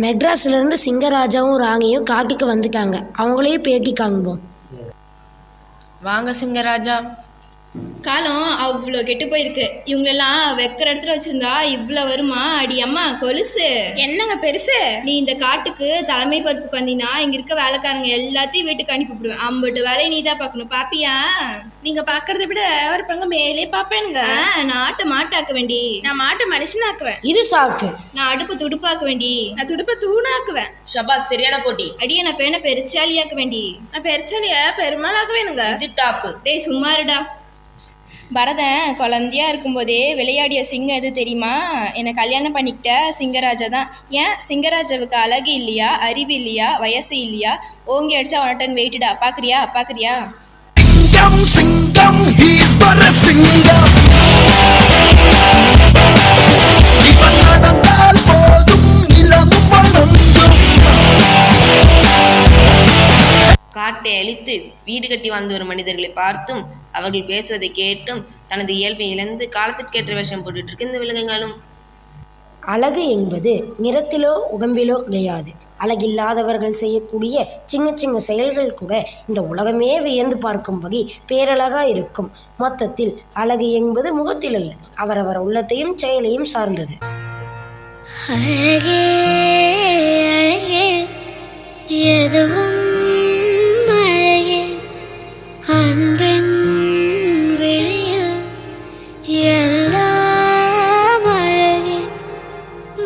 மெட்ராஸ்லேருந்து சிங்கராஜாவும் ராணியும் காக்கிக்கு வந்துட்டாங்க. அவங்களையும் பேட்டி காண்போம். வாங்க சிங்கராஜா. காலம் அவ்வளோ கெட்டு போயிருக்கு. இவங்களெல்லாம் வைக்கிற இடத்துல வச்சிருந்தா இவ்வளோ வருமா? அடி அம்மா கொலுசு. என்னங்க பெருசு? நீ இந்த காட்டுக்கு தலைமை பொறுப்புக்கு வந்தீங்கன்னா இங்கே இருக்க வேலைக்காரங்க எல்லாத்தையும் வீட்டுக்கு அனுப்பிவிடுவேன். 50 வேலையை நீ தான் பார்க்கணும். பாப்பியா? நீங்கள் பார்க்கறத விட ஒரு பங்கு மேலே பார்ப்பேனுங்க. நான் மாட்டாக்க வேண்டி. நான் மாட்டை மனுஷனாக்குவேன். இது சாக்கு. நான் அடுப்பு துடுப்பாக்க வேண்டி. நான் துடுப்பை தூணாக்குவேன். ஷபா, சரியான போட்டி. அடியே நான் பேன பெருச்சாலியாக்க வேண்டி. நான் பெருச்சாலிய பெருமாளாக்குவேனுங்க. இது டாப்பு. டேய் சும்மாருடா. பரதன் குழந்தையா இருக்கும்போதே விளையாடிய சிங்கம் எது தெரியுமா? என்னை கல்யாணம் பண்ணிக்கிட்ட சிங்கராஜா தான். ஏன் சிங்கராஜாவுக்கு அழகு இல்லையா, அறிவு இல்லையா, வயசு இல்லையா? ஓங்கி அடிச்சா 1 டன் வெயிட்டுடா. பாக்குறியா? சிங்கம் he is but a சிங்கம். இவன் நடந்தால் போதும் நிலமும் வளரும். காட்டை அழித்து வீடு கட்டி வாழ்ந்து வரும் மனிதர்களை பார்த்தும் அவர்கள் பேசுவதை கேட்டும் தனது இயல்பை இழந்து காலத்திற்கேற்ற வேஷம் போட்டுட்டு இருக்கு இந்த விலங்குகளும். அழகு என்பது நிறத்திலோ உடம்பிலோ கிடையாது. அழகில்லாதவர்கள் செய்யக்கூடிய சின்ன செயல்கள் கூட இந்த உலகமே வியந்து பார்க்கும்படி பேரழகா இருக்கும். மொத்தத்தில் அழகு என்பது முகத்தில் அல்ல, அவரவர் உள்ளத்தையும் செயலையும் சார்ந்தது. அழகே அழகே எதுவும் அழகே அன்பின் விழியில் எல்லாம் அழகே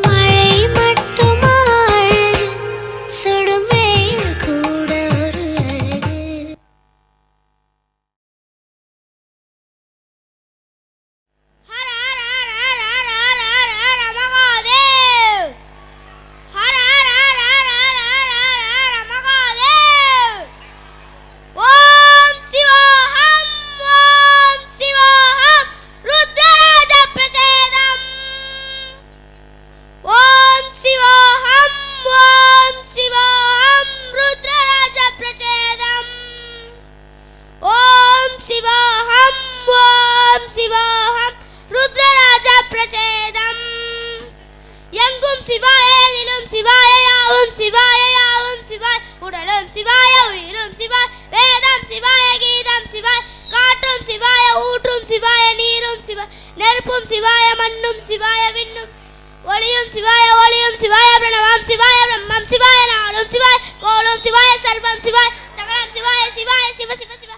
மழை மட்டுமா அழகு சுடும் வெயில் கூட ஒரு அழகு. எங்கும் சிவாய எதிலும் சிவாய யாவும் சிவாய யாவும் சிவாய் உடலும் சிவாய உயிரும் சிவாய் வேதம் சிவாய கீதம் சிவாய் காற்றும் சிவாய ஊற்றும் சிவாய நீரும் சிவாய் நெருப்பும் சிவாய மண்ணும் சிவாய விண்ணும் ஒளியும் சிவாய பிரணவம் சிவாய பிரம்மம் சிவாய நாளும் சிவாய் கோலும் சிவாய சர்வம் சிவாய் சகலம் சிவாய சிவாய சிவ சிவ சிவ.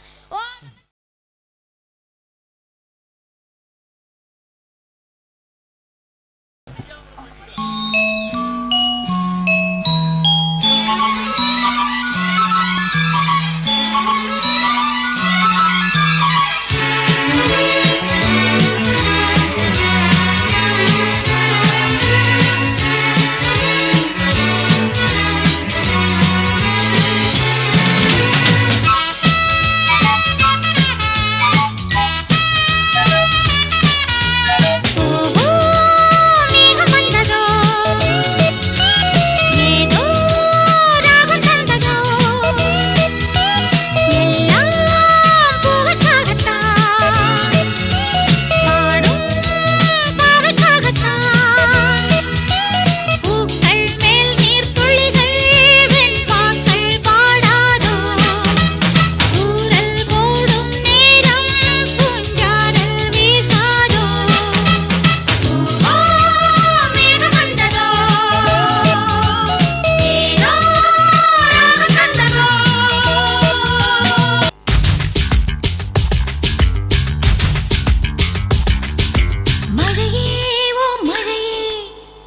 மழையே ஓ மழையே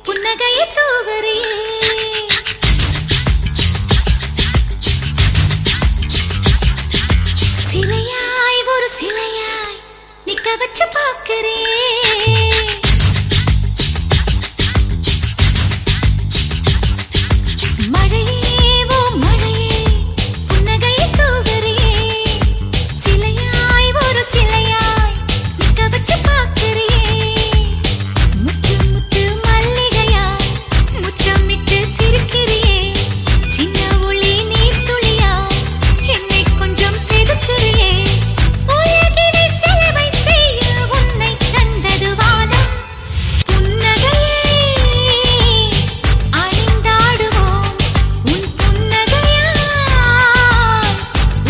புன்னகையை தூவறியே சிலையாய் ஒரு சிலையாய் நிக்க வச்சு பார்க்கிறே மழையே ஓ மழையே புன்னகையை தூவறியே சிலையாய் ஒரு சிலையாய் நிக்க வச்சு பார்க்கிறே முத்து முத்து மல்லிகையாய் முத்தமிட்டு சிரிக்கிறியே சின்ன ஒளி நீர் துளியாய் என்னை கொஞ்சம் செதுக்கிறியே உலகினை செலவை செய்ய உன்னை தந்தது வானம் புன்னகையை அணிந்தாடுவோம் உன் புன்னகையால்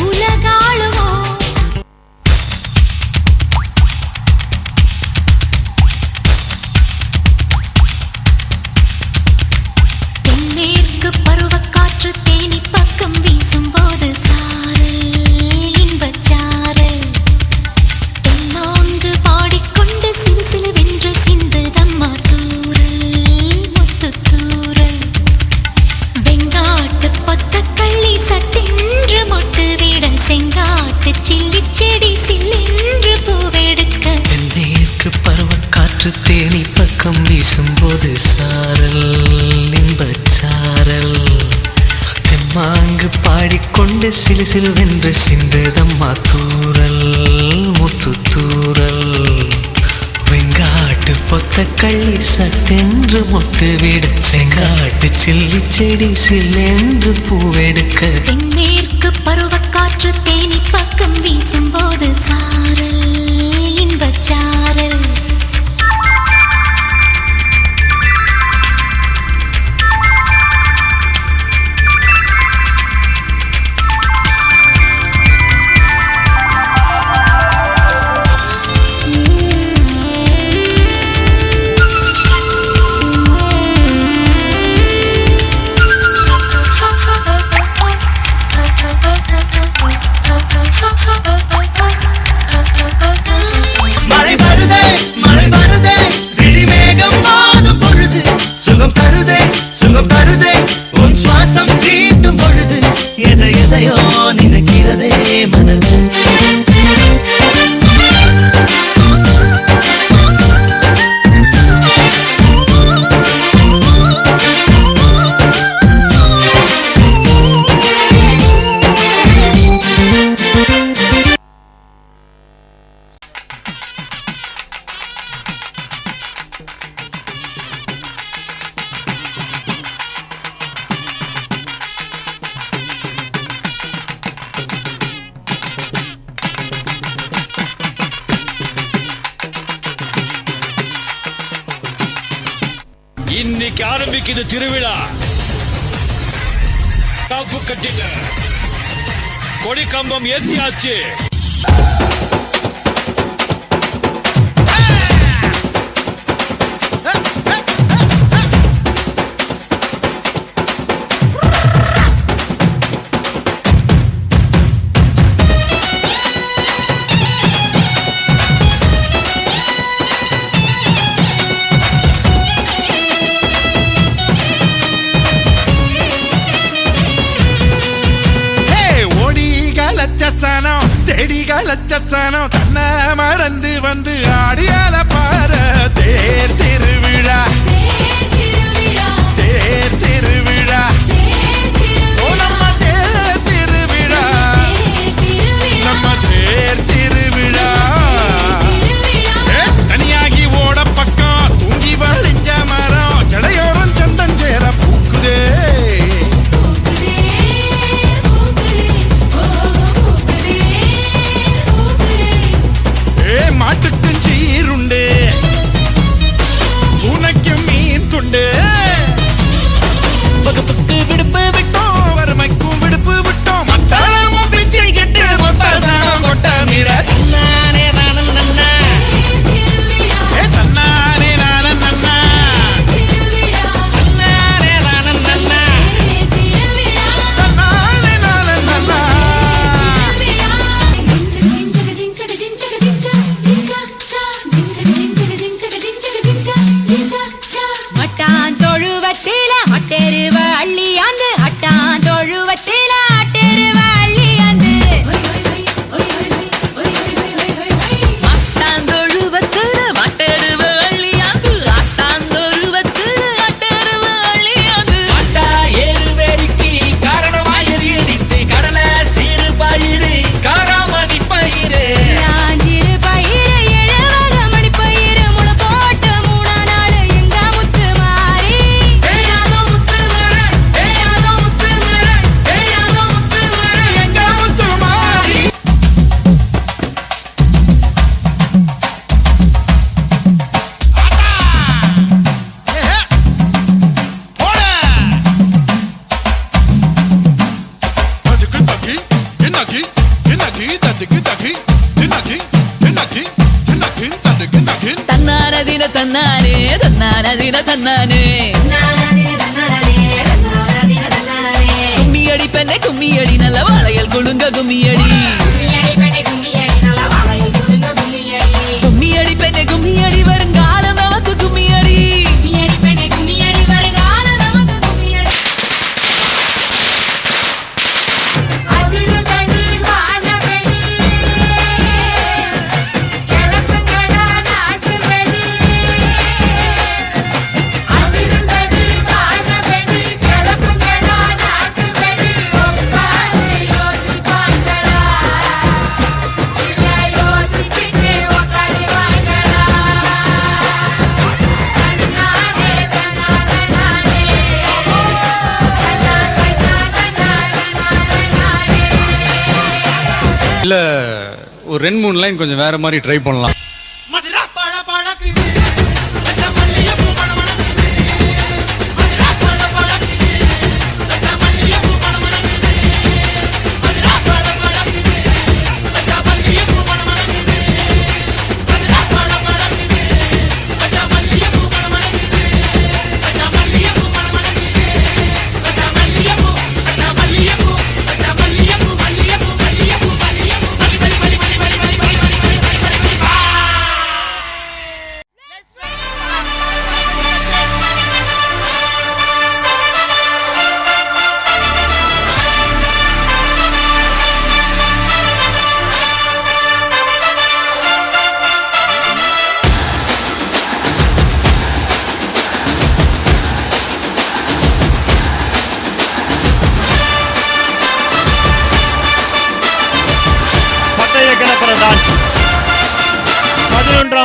உலகாளுவோம் தென்மேற்கு பருவக்காற்று தேனி பக்கம் வீசும்போது சாரல் இன்பச்சாரல் தென்னோங்கு பாடிக்கொண்டு சிறு சிலுவென்று சிந்துதம்மா தூரல் முத்து தூரல் வெங்காட்டு பொத்தக்கள்ளி சட்டென்று மொட்டு விட செங்காட்டு சில்லி செடி சில்லென்று பூவெடுக்க தென்மேற்கு பருவக்காற்று தேனி பக்கம் வீசும்போது சாரல் இன்பச்சாரல் தெம்மாங்கு பாடிக்கொண்டு சிலு சிலுவென்று சிந்துதம்மா தூரல் முத்து தூரல் வெங்காட்டு பொத்தக்கள்ளி சட்டென்று மொட்டு விட செங்காட்டு சில்லி செடி சில்லென்று பூவெடுக்க தென்மேற்கு பருவக்காற்று தேனி பக்கம் வீசும்போது சாரல் இன்பச்சாரல் மழை வருதே விழிமேகம் வாதும் பொழுது சுகம் தருதே உன் சுவாசம் தீண்டும் பொழுது எதையோ நினைக்கிறதே மனது இன்னைக்கு ஆரம்பிக்குது திருவிழா. காப்பு கட்டிட்ட கொடி கம்பம் ஏத்தியாச்சு. லட்சசனம் தன்னை மறந்து வந்து ஆடியால பார தேர் திருவிழா தேர் திருவிழா ஓ நம்ம தேர் திருவிழா நம்ம தேர் திருவிழா தனியாகி ஓட பக்கம் தூங்கி வழிஞ்ச மரம் கிளையோரம் சந்தன் சேர பூக்குதே மாட்டுக்கும் சீருண்டு உனக்கு மீன் துண்டு வகுப்புக்கு விடுப்பு விட்டோம் வறுமைக்கும் விடுப்பு விட்டோம் மத்தாளமும் பிச்சை கட்டு மொத்த சாணம் கொட்ட மீற தன்னானே நானும் நன்னா தன்னானே நானும் நன்னா தன்னானே நானும் நன்னா தன்னானே நானும் நன்னா தன்னானதின தன்னானே கும்மியடி பெண்ணை கும்மியடி நல்ல வாழையல் குழுங்க கும்மியடி கும்மியடி பெண்ணை கும்மியடி வருங்காலம் நமக்கு கும்மியடி இல்ல ஒரு 2-3 லைன் கொஞ்சம் வேற மாதிரி ட்ரை பண்ணலாம்.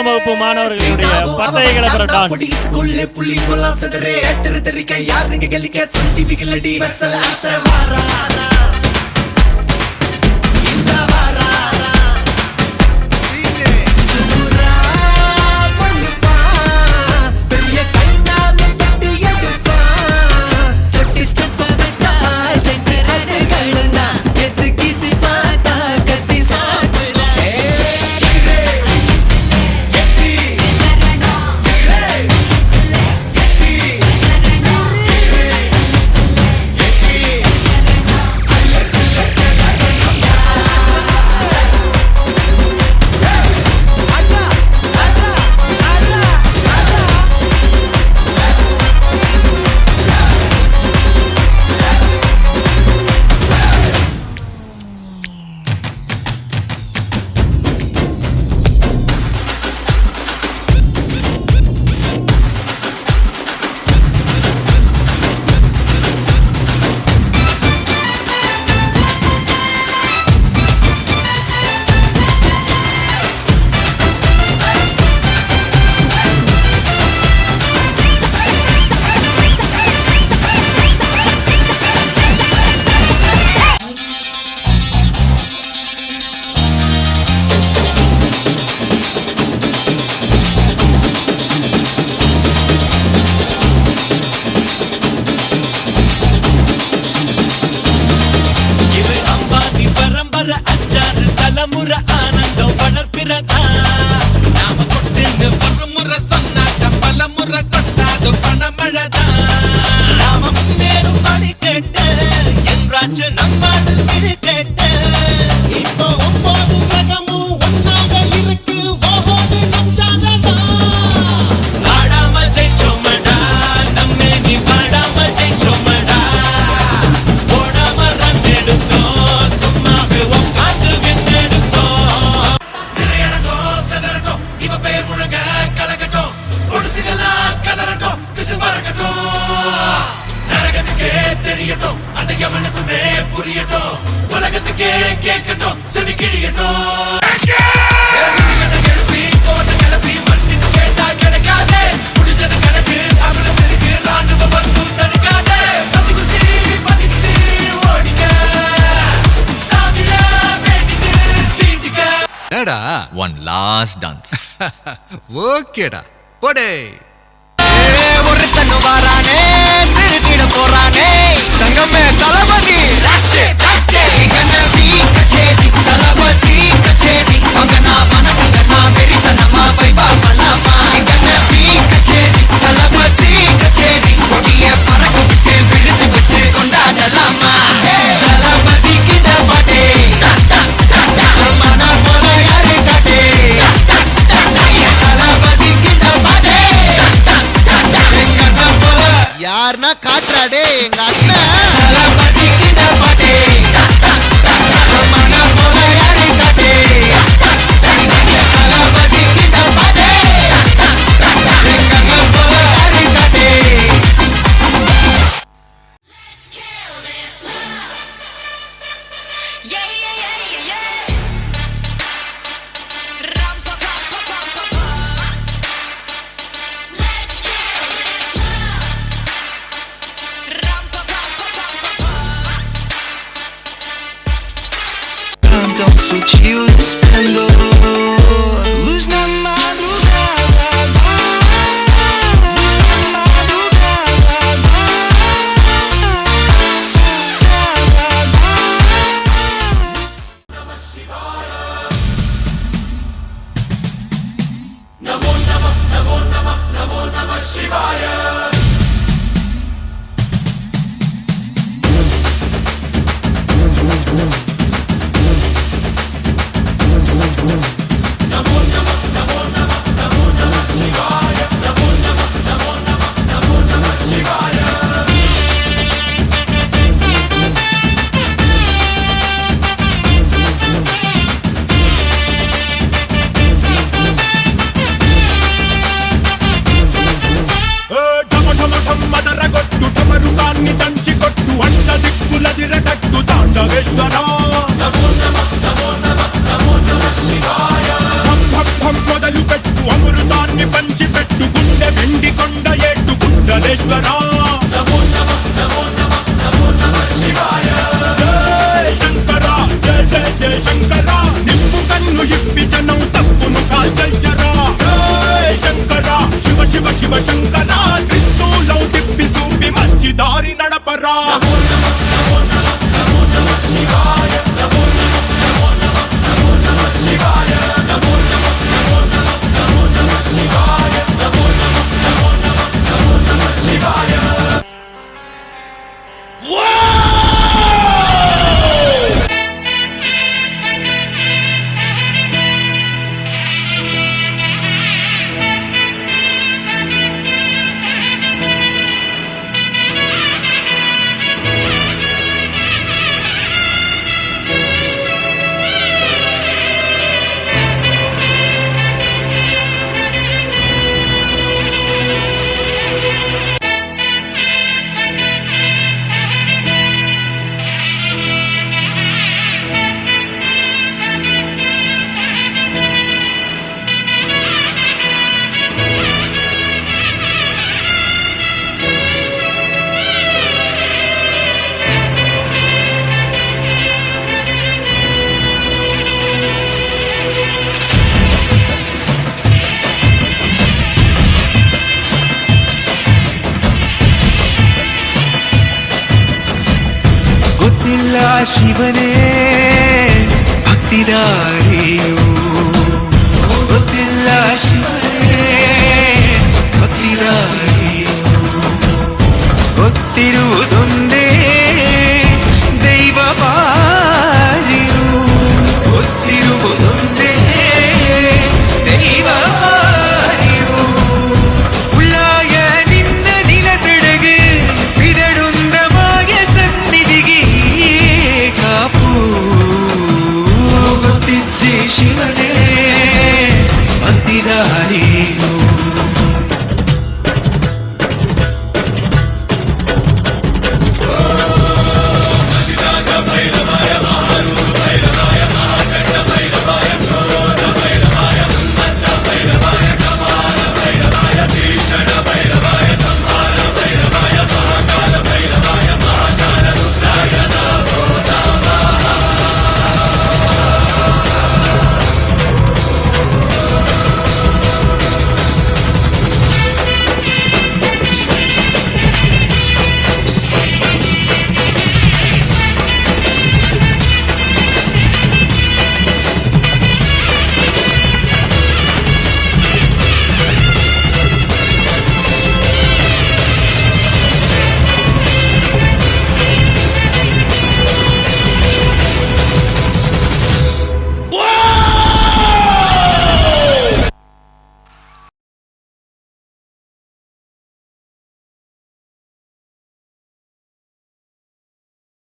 வகுப்பு மாணவர்களுடைய பட்டய கிளப்புற டான்ஸ் One last dance. ஓகேடா போடே. ஒருத்தன் வரானே திருத்திட போறானே தங்கமே தளபதி கண்ணபி கச்சேரி தளபதி கச்சேரி மகனா மனகனா வெறித்தனமா வைபா மலாமா கண்ணபி கச்சேரி தளபதி ಶಿವನೇ ಭಕ್ತಿದಾರಿಯೋ ಗೊತ್ತಿಲ್ಲ ಶಿವನೇ ಭಕ್ತಿದಾರಿಯೋ ಗೊತ್ತಿರುವುದೊಂದೇ ದೈವ ಬಾರಿಯೋ ಗೊತ್ತಿರುವುದೊಂದೇ ದೈವ ಬಾರಿಯೋ ಉಳ್ಳಾಯ ನಿನ್ನ ನಿಲತಡகு ವಿದಡುಂದಮಾಯ ಸನ್ನಿಧಿಗೆ ಕಾಪು ಗೊತ್ತಿಜ್ಜೆ ಶಿವನೇ ಭಕ್ತಿದಾರಿ